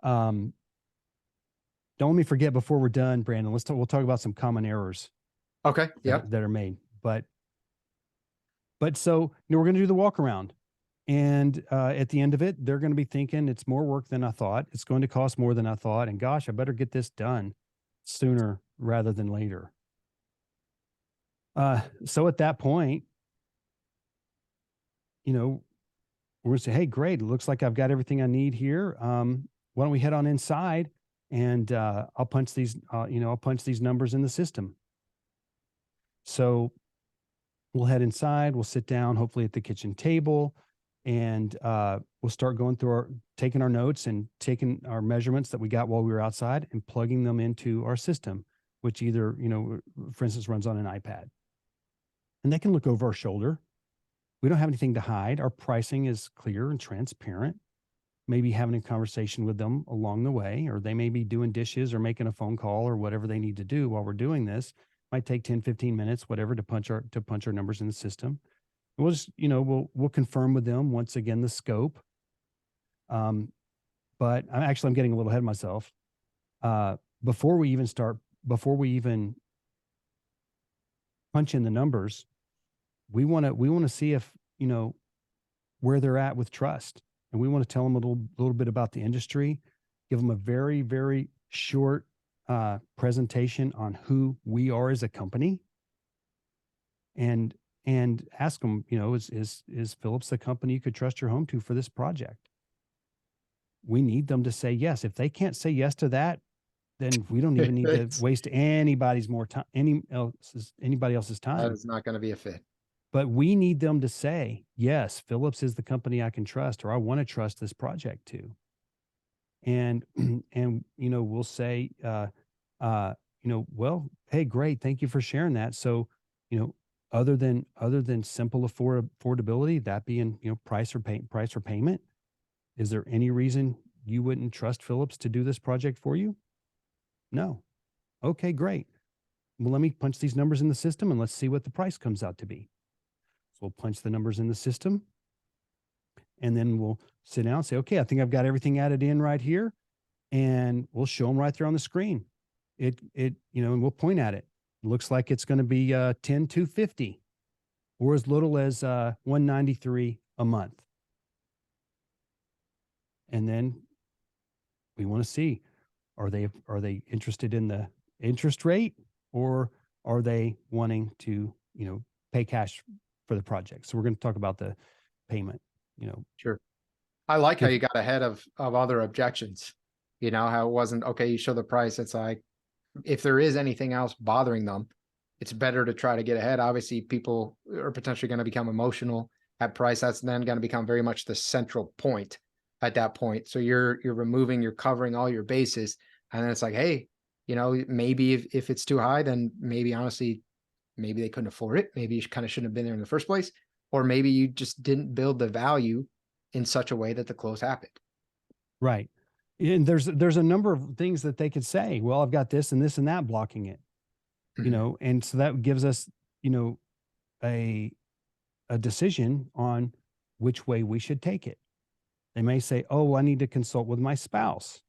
don't let me forget before we're done, Brandon. We'll talk about some common errors. Okay. Yeah. That are made. But so we're going to do the walk around, and at the end of it, they're going to be thinking it's more work than I thought. It's going to cost more than I thought, and gosh, I better get this done sooner rather than later. So at that point, we're going to say, hey, great. It looks like I've got everything I need here. Why don't we head on inside, and I'll punch these, I'll punch these numbers in the system. So we'll head inside, we'll sit down, hopefully at the kitchen table, and we'll start going through taking our notes and taking our measurements that we got while we were outside and plugging them into our system, which either, for instance, runs on an iPad. And they can look over our shoulder. We don't have anything to hide. Our pricing is clear and transparent. Maybe having a conversation with them along the way, or they may be doing dishes or making a phone call or whatever they need to do while we're doing this. Might take 10, 15 minutes, whatever, to punch our numbers in the system. And we'll just, we'll confirm with them once again the scope. But I'm getting a little ahead of myself. Before we even punch in the numbers, we want to see if, where they're at with trust. and we want to tell them a little bit about the industry, give them a very, very short presentation on who we are as a company, and ask them, is Phillips the company you could trust your home to for this project? We need them to say yes. If they can't say yes to that, then we don't even need to waste anybody's more time, anybody else's That time. is not going to be a fit. But we need them to say, yes, Phillips is the company I can trust, or I want to trust this project to. And we'll say, well, hey, great, thank you for sharing that. So, other than simple affordability, that being price or payment, is there any reason you wouldn't trust Phillips to do this project for you? No. Okay, great. Well, let me punch these numbers in the system and let's see what the price comes out to be. So we'll punch the numbers in the system, and then we'll sit down and say, okay, I think I've got everything added in right here, and we'll show them right there on the screen. And we'll point at it. It looks like it's going to be $10,250 or as little as $193 a month. And then we want to see, are they interested in the interest rate, or are they wanting to pay cash for the project? So we're going to talk about the payment. Sure. I like how you got ahead of other objections. How it wasn't, okay, you show the price. It's like, if there is anything else bothering them, it's better to try to get ahead. Obviously, people are potentially going to become emotional at price. That's then going to become very much the central point at that point. So you're covering all your bases. And then it's like, hey, maybe if it's too high, then maybe honestly, maybe they couldn't afford it. Maybe you kind of shouldn't have been there in the first place. Or maybe you just didn't build the value in such a way that the close happened. Right. And there's a number of things that they could say. Well, I've got this and this and that blocking it, and so that gives us, a decision on which way we should take it. They may say, oh, I need to consult with my spouse.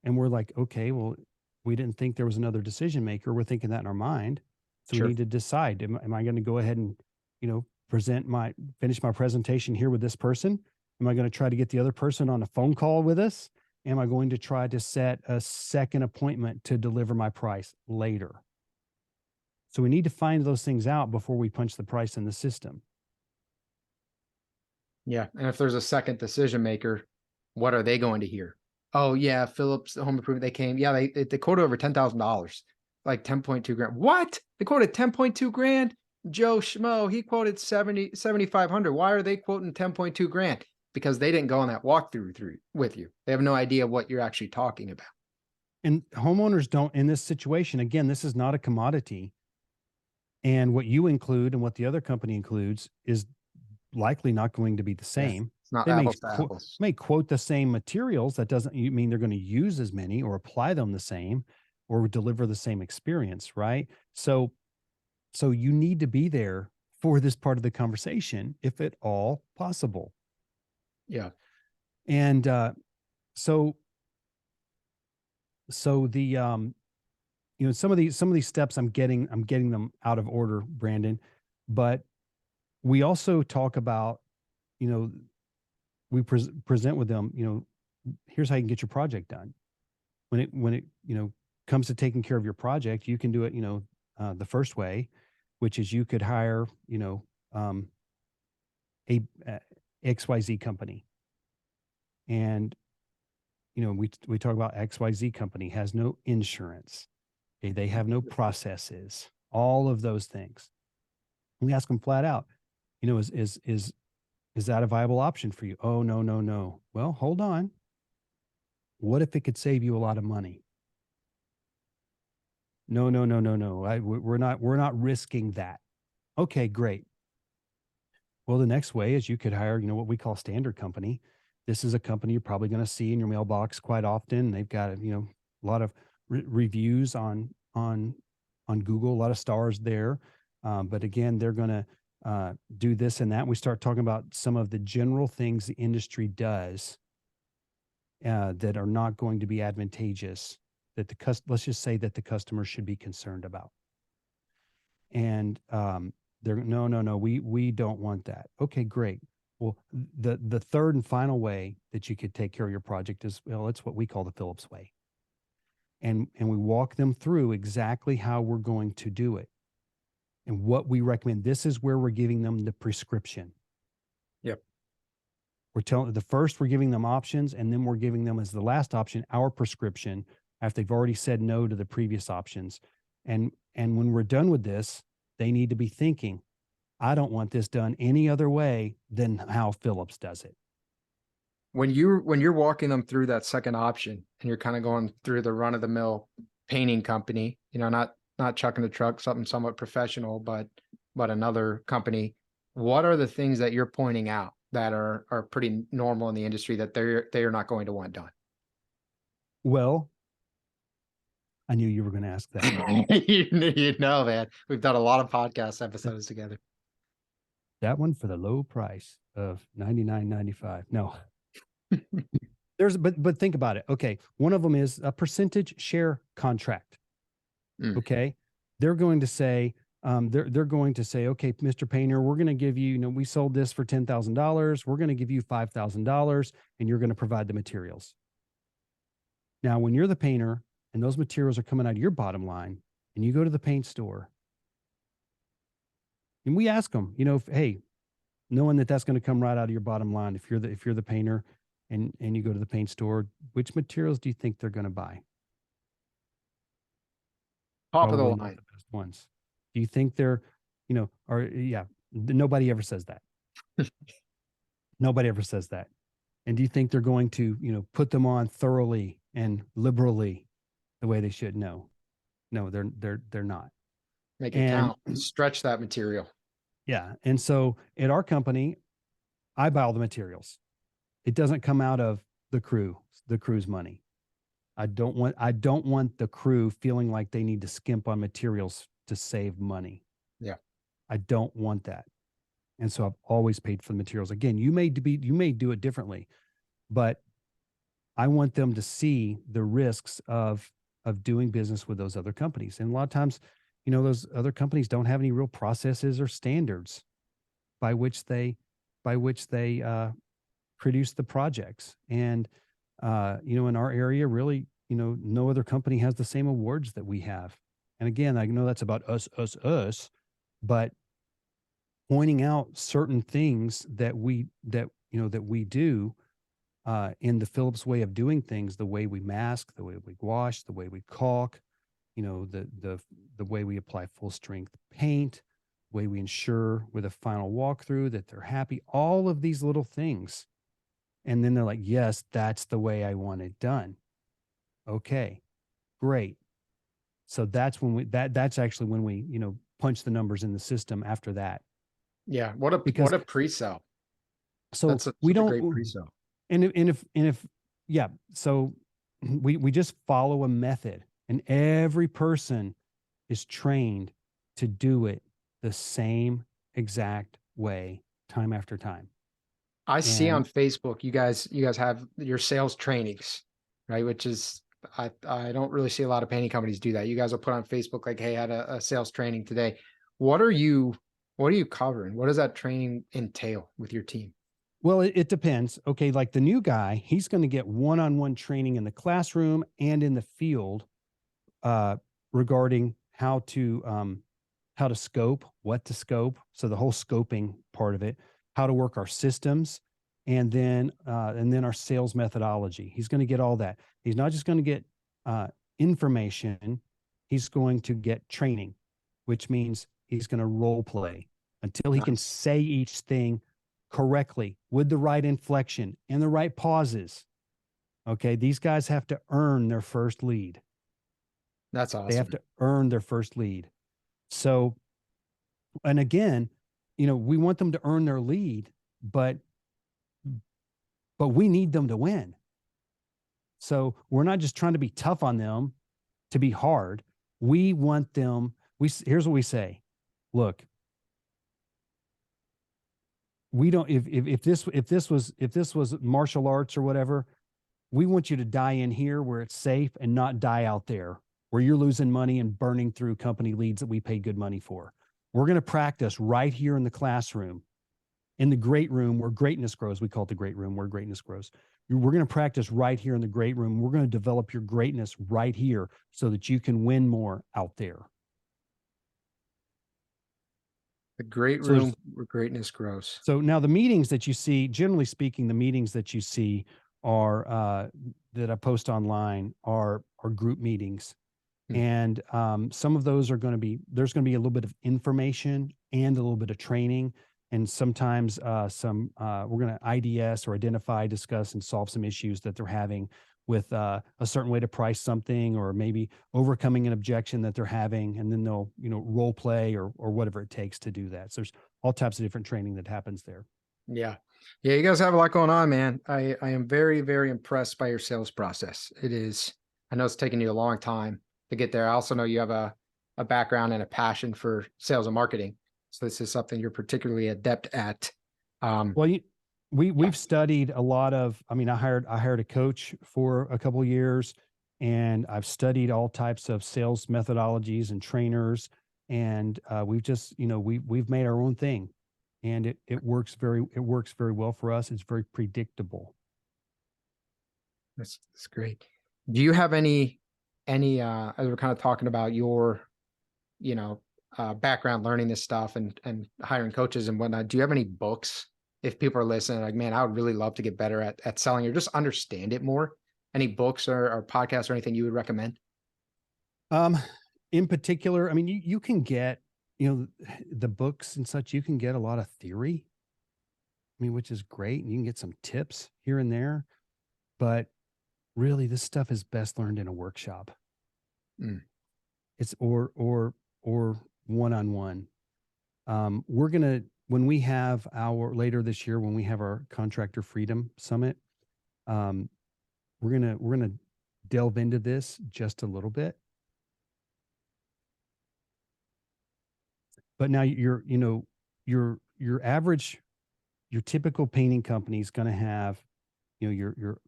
And we're like, okay, well, we didn't think there was another decision maker. We're thinking that in our mind. So Sure. we need to decide, am I going to go ahead and, finish my presentation here with this person? Am I going to try to get the other person on a phone call with us? Am I going to try to set a second appointment to deliver my price later? So we need to find those things out before we punch the price in the system. Yeah. And if there's a second decision maker, what are they going to hear? Oh yeah, Phillips Home Improvement, they came. Yeah, they quoted over $10,000, like 10.2 grand. What? They quoted 10.2 grand? Joe Schmo, he quoted 7,500. Why are they quoting 10.2 grand? Because they didn't go on that walkthrough with you. They have no idea what you're actually talking about. And homeowners don't, in this situation, again, this is not a commodity. And what you include and what the other company includes is likely not going to be the same. Yes, it's not They apples to apples. may quote the same materials. That doesn't mean they're going to use as many or apply them the same or deliver the same experience, right? So you need to be there for this part of the conversation, if at all possible. Yeah. And so the some of these steps I'm getting them out of order, Brandon, but we also talk about, we present with them, here's how you can get your project done. When it comes to taking care of your project, you can do it, the first way, which is you could hire, a XYZ company. And, we talk about XYZ company has no insurance. Okay, they have no processes, all of those things. We ask them flat out, is that a viable option for you? Oh, no. Well, hold on. What if it could save you a lot of money? No. We're not risking that. Okay, great. Well, the next way is you could hire, what we call standard company. This is a company you're probably going to see in your mailbox quite often. They've got, a lot of reviews on Google, a lot of stars there. But again, they're going to do this and that. And we start talking about some of the general things the industry does that are not going to be advantageous, that let's just say that the customer should be concerned about. And they're no, we don't want that. Okay, great. Well, the third and final way that you could take care of your project is, well, it's what we call the Phillips way. And we walk them through exactly how we're going to do it and what we recommend. This is where we're giving them the prescription. Yep. We're giving them options, and then we're giving them as the last option our prescription after they've already said no to the previous options. And when we're done with this, they need to be thinking, I don't want this done any other way than how Phillips does it. When you're walking them through that second option and you're kind of going through the run of the mill painting company, not chucking the truck, something somewhat professional, but another company, what are the things that you're pointing out that are pretty normal in the industry that they are not going to want done? Well, I knew you were going to ask that. You know, man, we've done a lot of podcast episodes together. That one for the low price of $99.95. No. But think about it. Okay. One of them is a percentage share contract. Okay. They're going to say, okay, Mr. Painter, we're going to give you, we sold this for $10,000. We're going to give you $5,000 and you're going to provide the materials. Now, when you're the painter and those materials are coming out of your bottom line and you go to the paint store and we ask them, hey, knowing that that's going to come right out of your bottom line, if you're the painter and you go to the paint store, which materials do you think they're going to buy? Top of the line. The best ones. Do you think they're, nobody ever says that. Nobody ever says that. And do you think they're going to, put them on thoroughly and liberally the way they should? No, they're not. Make it count. Stretch that material. Yeah. And so at our company, I buy all the materials. It doesn't come out of the crew's money. I don't want the crew feeling like they need to skimp on materials to save money. Yeah. I don't want that. And so I've always paid for the materials. Again, you may do it differently, but I want them to see the risks of doing business with those other companies. And a lot of times, those other companies don't have any real processes or standards by which they produce the projects. And in our area, really, no other company has the same awards that we have. And again, I know that's about us, but pointing out certain things that we do in the Phillips way of doing things, the way we mask, the way we wash, the way we caulk, the way we apply full strength paint, the way we ensure with a final walkthrough that they're happy, all of these little things. And then they're like, yes, that's the way I want it done. Okay, great. So that's when that's actually when we, punch the numbers in the system after that. Yeah. What a pre-sale. So we don't, great pre-sale. So we just follow a method and every person is trained to do it the same exact way time after time. I see on Facebook, you guys have your sales trainings, right? Which is, I don't really see a lot of painting companies do that. You guys will put on Facebook like, hey, I had a sales training today. What are you covering? What does that training entail with your team? Well, it depends. Okay. Like the new guy, he's going to get one-on-one training in the classroom and in the field, regarding how to scope, what to scope. So the whole scoping part of it, how to work our systems, and then our sales methodology. He's going to get all that. He's not just going to get information. He's going to get training, which means he's going to role play until he can say each thing correctly with the right inflection and the right pauses. Okay. These guys have to earn their first lead. That's awesome. They have to earn their first lead. So, and again, we want them to earn their lead, but we need them to win. So we're not just trying to be tough on them to be hard. We want them. Here's what we say. Look, we don't, if this was martial arts or whatever, we want you to die in here where it's safe and not die out there where you're losing money and burning through company leads that we pay good money for. We're going to practice right here in the classroom. in the great room where greatness grows. We call it the great room where greatness grows. We're going to practice right here in the great room. We're going to develop your greatness right here so that you can win more out there. The great So room where greatness grows. So now the meetings that you see, generally speaking, the meetings that you see are that I post online are group meetings. And some of those are going to be, there's going to be a little bit of information and a little bit of training. And sometimes we're going to IDS or identify, discuss, and solve some issues that they're having with a certain way to price something, or maybe overcoming an objection that they're having. And then they'll, role play or whatever it takes to do that. So there's all types of different training that happens there. Yeah. Yeah. You guys have a lot going on, man. I am very, very impressed by your sales process. I know it's taken you a long time to get there. I also know you have a background and a passion for sales and marketing. So this is something you're particularly adept at. Well, we've studied a lot of, I hired a coach for a couple of years, and I've studied all types of sales methodologies and trainers. And we've just, we've made our own thing, and it works very well for us. It's very predictable. That's great. Do you have any, as we're kind of talking about your, background learning this stuff and hiring coaches and whatnot, do you have any books? If people are listening, like, man, I would really love to get better at selling or just understand it more. Any books or podcasts or anything you would recommend? In particular, you can get, the books and such, you can get a lot of theory, which is great. And you can get some tips here and there, but really this stuff is best learned in a workshop. It's or one-on-one. When we have later this year, when we have our Contractor Freedom Summit, we're gonna delve into this just a little bit. But now your average, your typical painting company is going to have, your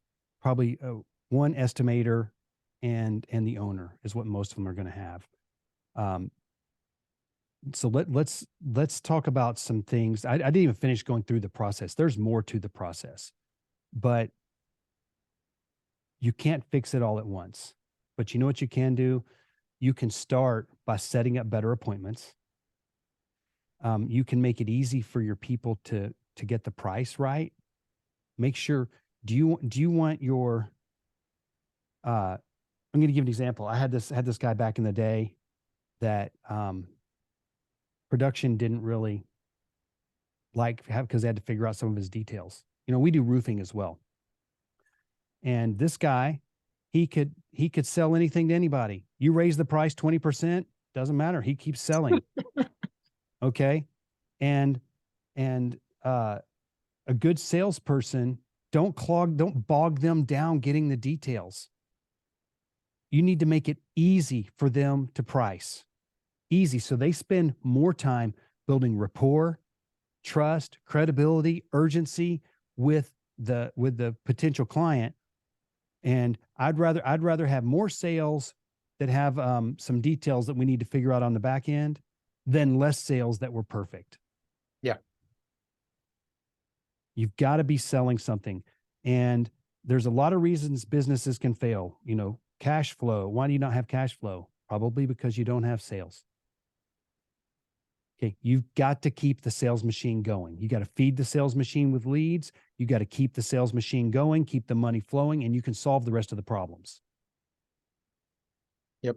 probably one estimator and the owner is what most of them are going to have. So let's talk about some things. I didn't even finish going through the process. There's more to the process, but you can't fix it all at once. But you know what you can do? You can start by setting up better appointments. You can make it easy for your people to get the price right. Make sure, do you want your, I'm going to give an example. I had this guy back in the day that, production didn't really because they had to figure out some of his details. We do roofing as well. And this guy, he could sell anything to anybody. You raise the price 20%, doesn't matter. He keeps selling. Okay. And a good salesperson, don't bog them down getting the details. You need to make it easy for them to price. Easy. So they spend more time building rapport, trust, credibility, urgency with the potential client. And I'd rather have more sales that have some details that we need to figure out on the back end than less sales that were perfect. Yeah. You've got to be selling something. And there's a lot of reasons businesses can fail. Cash flow. Why do you not have cash flow? Probably because you don't have sales. Okay. You've got to keep the sales machine going. You got to feed the sales machine with leads. You got to keep the sales machine going, keep the money flowing, and you can solve the rest of the problems. Yep.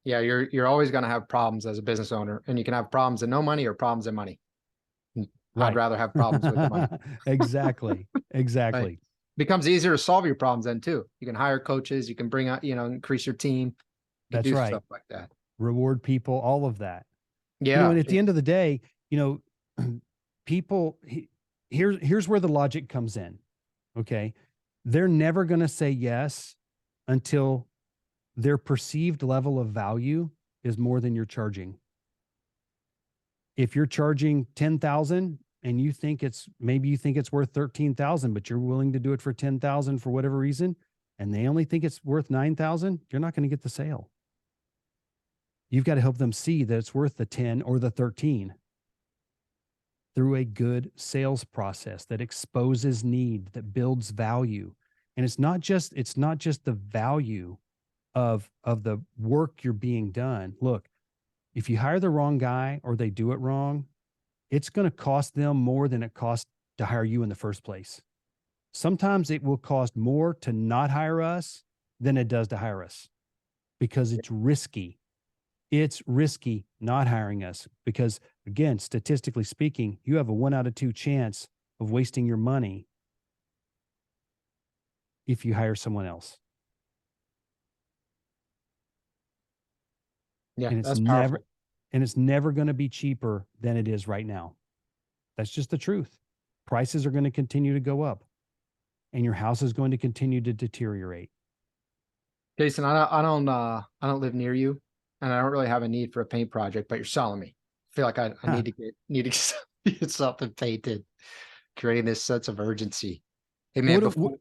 Yeah. You're always going to have problems as a business owner, and you can have problems and no money or problems and money. Right. I'd rather have problems with the money. Exactly. Right. Becomes easier to solve your problems then too. You can hire coaches, you can bring out, increase your team. You can do stuff like that. Reward people, all of that. Yeah. And at the end of the day, people, here's where the logic comes in. Okay. They're never going to say yes until their perceived level of value is more than you're charging. If you're charging 10,000 and you think it's worth 13,000, but you're willing to do it for 10,000 for whatever reason, and they only think it's worth 9,000, you're not going to get the sale. You've got to help them see that it's worth the 10 or the 13. through a good sales process that exposes need, that builds value. And it's not just the value of the work you're being done. Look, if you hire the wrong guy or they do it wrong, it's going to cost them more than it costs to hire you in the first place. Sometimes it will cost more to not hire us than it does to hire us because it's risky. It's risky not hiring us because, again, statistically speaking, you have a 1 out of 2 chance of wasting your money if you hire someone else. Yeah, And it's that's powerful. never going to be cheaper than it is right now. That's just the truth. Prices are going to continue to go up and your house is going to continue to deteriorate. Jason, I don't live near you, and I don't really have a need for a paint project, but you're selling me. I feel like I Huh. need to get something painted, creating this sense of urgency. Hey man, What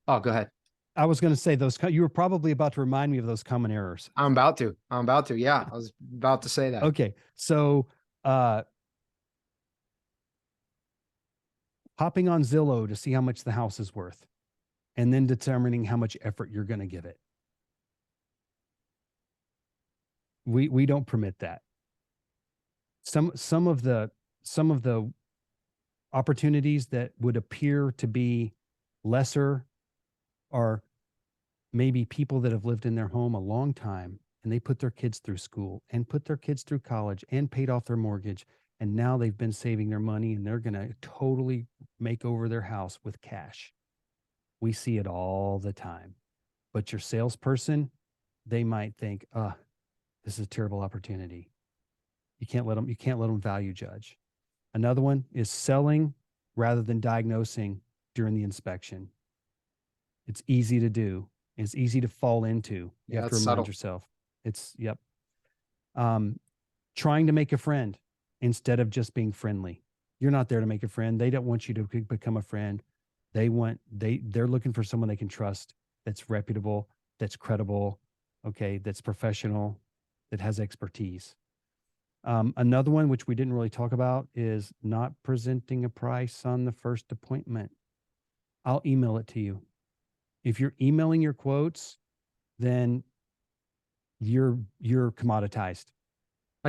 oh, go ahead. I was going to say you were probably about to remind me of those common errors. I'm about to. Yeah, I was about to say that. Okay. So, hopping on Zillow to see how much the house is worth and then determining how much effort you're going to give it. We don't permit that. Some of the opportunities that would appear to be lesser are maybe people that have lived in their home a long time and they put their kids through school and put their kids through college and paid off their mortgage. And now they've been saving their money and they're going to totally make over their house with cash. We see it all the time. But your salesperson, they might think, this is a terrible opportunity. You can't let them value judge. Another one is selling rather than diagnosing during the inspection. It's easy to do. It's easy to fall into. You have to remind yourself. Yep. Trying to make a friend instead of just being friendly. You're not there to make a friend. They don't want you to become a friend. They're looking for someone they can trust, that's reputable, that's credible, okay, that's professional, that has expertise. Another one, which we didn't really talk about, is not presenting a price on the first appointment. I'll email it to you. If you're emailing your quotes, then you're commoditized.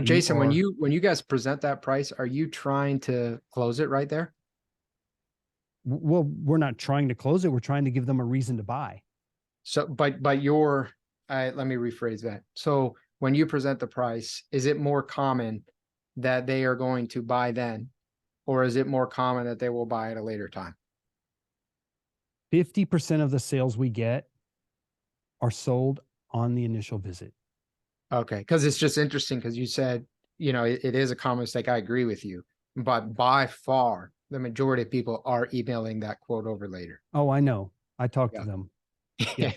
Jason, when you guys present that price, are you trying to close it right there? Well, we're not trying to close it. We're trying to give them a reason to buy. So, but let me rephrase that. So when you present the price, is it more common that they are going to buy then, or is it more common that they will buy at a later time? 50% of the sales we get are sold on the initial visit. Okay. Because it's just interesting because you said, it is a common mistake. I agree with you. But by far, the majority of people are emailing that quote over later. Oh, I know. I talk to them. Yeah.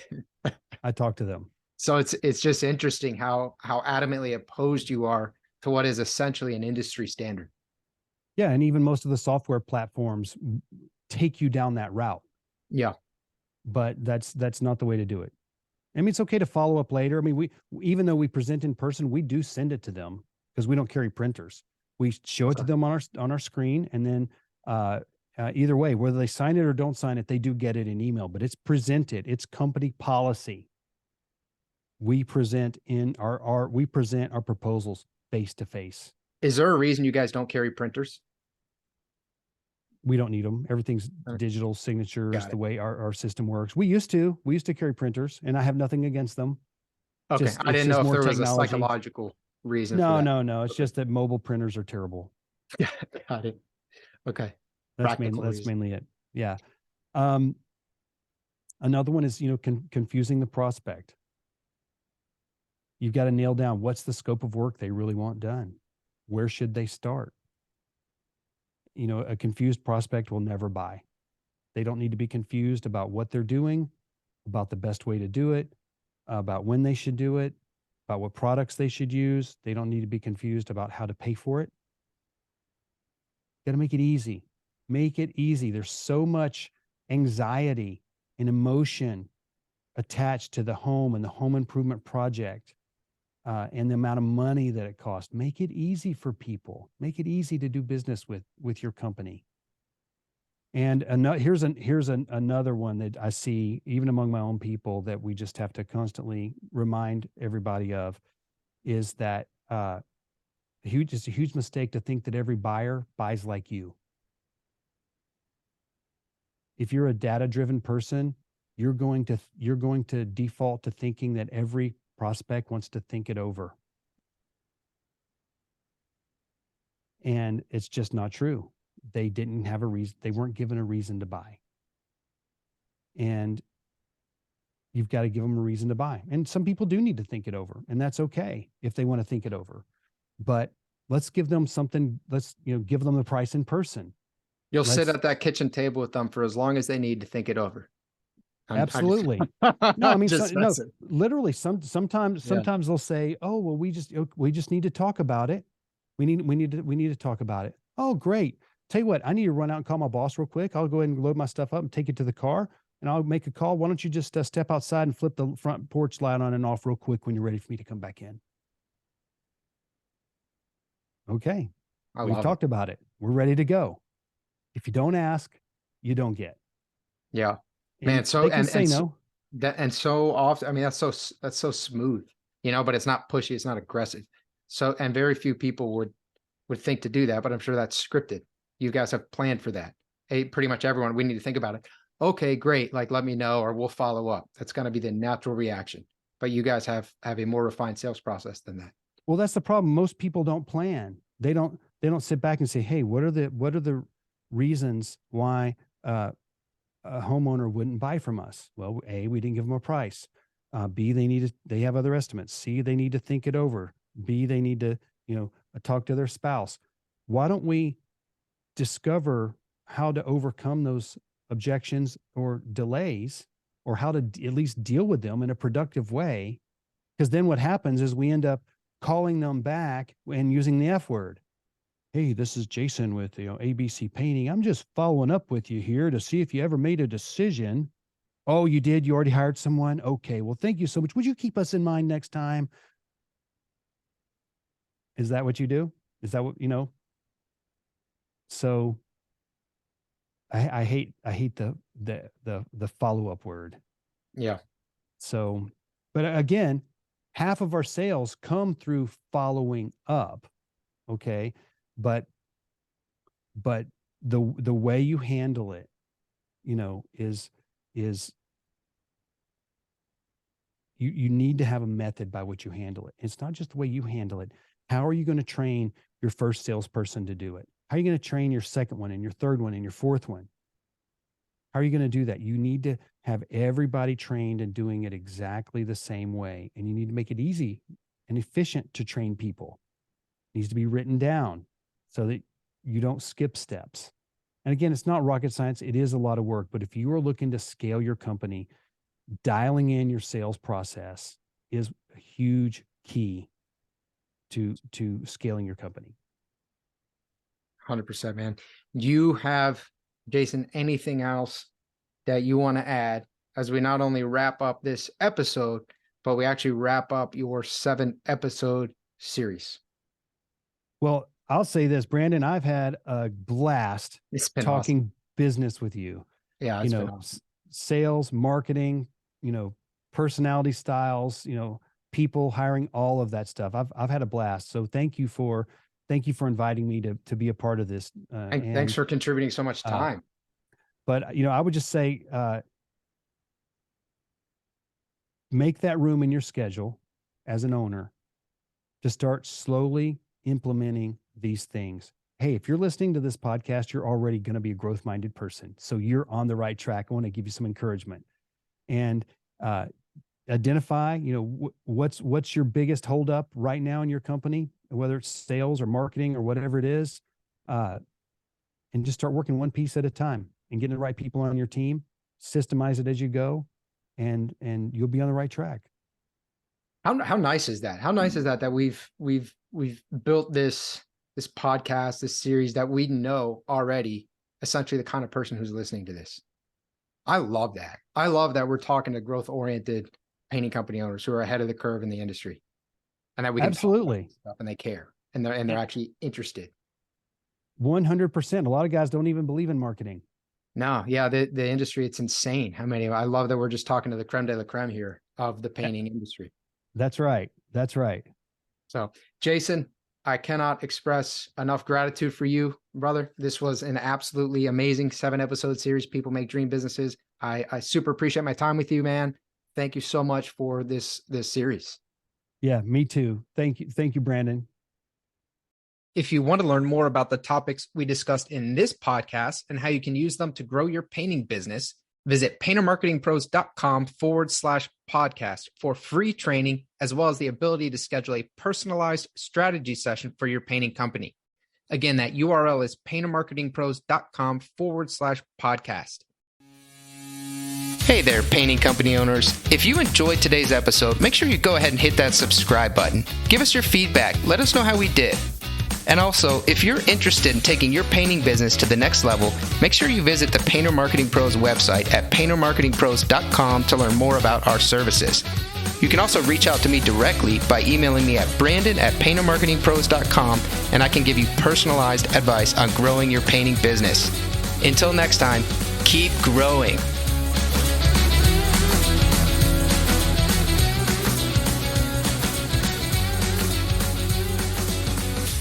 I talk to them. So it's just interesting how adamantly opposed you are to what is essentially an industry standard. Yeah. And even most of the software platforms take you down that route. Yeah. But that's not the way to do it. I mean, it's okay to follow up later. I mean, even though we present in person, we do send it to them because we don't carry printers. We show it to them on our screen, and then either way, whether they sign it or don't sign it, they do get it in email. But it's presented. It's company policy. We present our proposals face to face. Is there a reason you guys don't carry printers? We don't need them. Everything's digital signatures, the way our system works. We used to carry printers, and I have nothing against them. Okay. I didn't know if there was a psychological reason for that. No. It's just that mobile printers are terrible. Yeah, got it. Okay. That's mainly it. Yeah. Another one is, confusing the prospect. You've got to nail down what's the scope of work they really want done. Where should they start? A confused prospect will never buy. They don't need to be confused about what they're doing, about the best way to do it, about when they should do it, about what products they should use. They don't need to be confused about how to pay for it. Got to make it easy. Make it easy. There's so much anxiety and emotion attached to the home and the home improvement project. and the amount of money that it costs. Make it easy for people. Make it easy to do business with your company. And here's another one that I see even among my own people that we just have to constantly remind everybody of, is that it's a huge mistake to think that every buyer buys like you. If you're a data-driven person, you're going to default to thinking that every prospect wants to think it over. And it's just not true. They didn't have a reason. They weren't given a reason to buy. And you've got to give them a reason to buy. And some people do need to think it over, and that's okay if they want to think it over. But let's give them something. Let's, give them the price in person. You'll sit at that kitchen table with them for as long as they need to think it over. Absolutely. No, I mean, literally sometimes they'll say, oh, well, we just need to talk about it. We need to talk about it. Oh, great. Tell you what, I need to run out and call my boss real quick. I'll go ahead and load my stuff up and take it to the car, and I'll make a call. Why don't you just step outside and flip the front porch light on and off real quick when you're ready for me to come back in? Okay. We've talked about it. We're ready to go. If you don't ask, you don't get. Yeah. Man, so no. So often, I mean, that's so smooth, but it's not pushy, it's not aggressive. So, and very few people would think to do that, but I'm sure that's scripted. You guys have planned for that. Hey, pretty much everyone, we need to think about it. Okay, great. Like, let me know, or we'll follow up. That's going to be the natural reaction. But you guys have a more refined sales process than that. Well, that's the problem. Most people don't plan. They don't sit back and say, hey, what are the reasons why, a homeowner wouldn't buy from us? Well, A, we didn't give them a price. B, they have other estimates. C, they need to think it over. B, they need to, talk to their spouse. Why don't we discover how to overcome those objections or delays, or how to at least deal with them in a productive way? Because then what happens is we end up calling them back and using the F word. Hey, this is Jason with ABC Painting. I'm just following up with you here to see if you ever made a decision. Oh, you did? You already hired someone? Okay, well, thank you so much. Would you keep us in mind next time? Is that what you do? Is that what, So I hate the follow-up word. Yeah. So, but again, half of our sales come through following up. Okay. But the way you handle it, is you need to have a method by which you handle it. It's not just the way you handle it. How are you going to train your first salesperson to do it? How are you going to train your second one and your third one and your fourth one? How are you going to do that? You need to have everybody trained and doing it exactly the same way. And you need to make it easy and efficient to train people. It needs to be written down so that you don't skip steps. And again, it's not rocket science. It is a lot of work. But if you are looking to scale your company, dialing in your sales process is a huge key to scaling your company. 100%, man. You have, Jason, anything else that you want to add as we not only wrap up this episode, but we actually wrap up your 7-episode series? Well, I'll say this, Brandon, I've had a blast talking business with you. Yeah, it's been awesome. Sales, marketing, personality styles, people hiring, all of that stuff. I've had a blast. So thank you for inviting me to be a part of this. And thanks for contributing so much time. But I would just say, make that room in your schedule as an owner to start slowly implementing these things. Hey, if you're listening to this podcast, you're already going to be a growth-minded person. So you're on the right track. I want to give you some encouragement. And identify, what's your biggest holdup right now in your company, whether it's sales or marketing or whatever it is, and just start working one piece at a time and getting the right people on your team. Systemize it as you go, and you'll be on the right track. How nice is that? How nice is that we've built this podcast, this series that we know already essentially the kind of person who's listening to this. I love that. I love that we're talking to growth-oriented painting company owners who are ahead of the curve in the industry. and that we can talk about Absolutely. stuff and they care and they're actually interested. 100%. A lot of guys don't even believe in marketing. No, yeah, the industry, it's insane how many. I love that we're just talking to the creme de la creme here of the painting industry. That's right. That's right. So, Jason, I cannot express enough gratitude for you, brother. This was an absolutely amazing 7-episode series, People Make Dream Businesses. I super appreciate my time with you, man. Thank you so much for this series. Yeah, me too. Thank you. Thank you, Brandon. If you want to learn more about the topics we discussed in this podcast and how you can use them to grow your painting business, visit paintermarketingpros.com/podcast for free training, as well as the ability to schedule a personalized strategy session for your painting company. Again, that URL is paintermarketingpros.com/podcast. Hey there, painting company owners. If you enjoyed today's episode, make sure you go ahead and hit that subscribe button. Give us your feedback. Let us know how we did. And also, if you're interested in taking your painting business to the next level, make sure you visit the Painter Marketing Pros website at paintermarketingpros.com to learn more about our services. You can also reach out to me directly by emailing me at brandon@paintermarketingpros.com, and I can give you personalized advice on growing your painting business. Until next time, keep growing.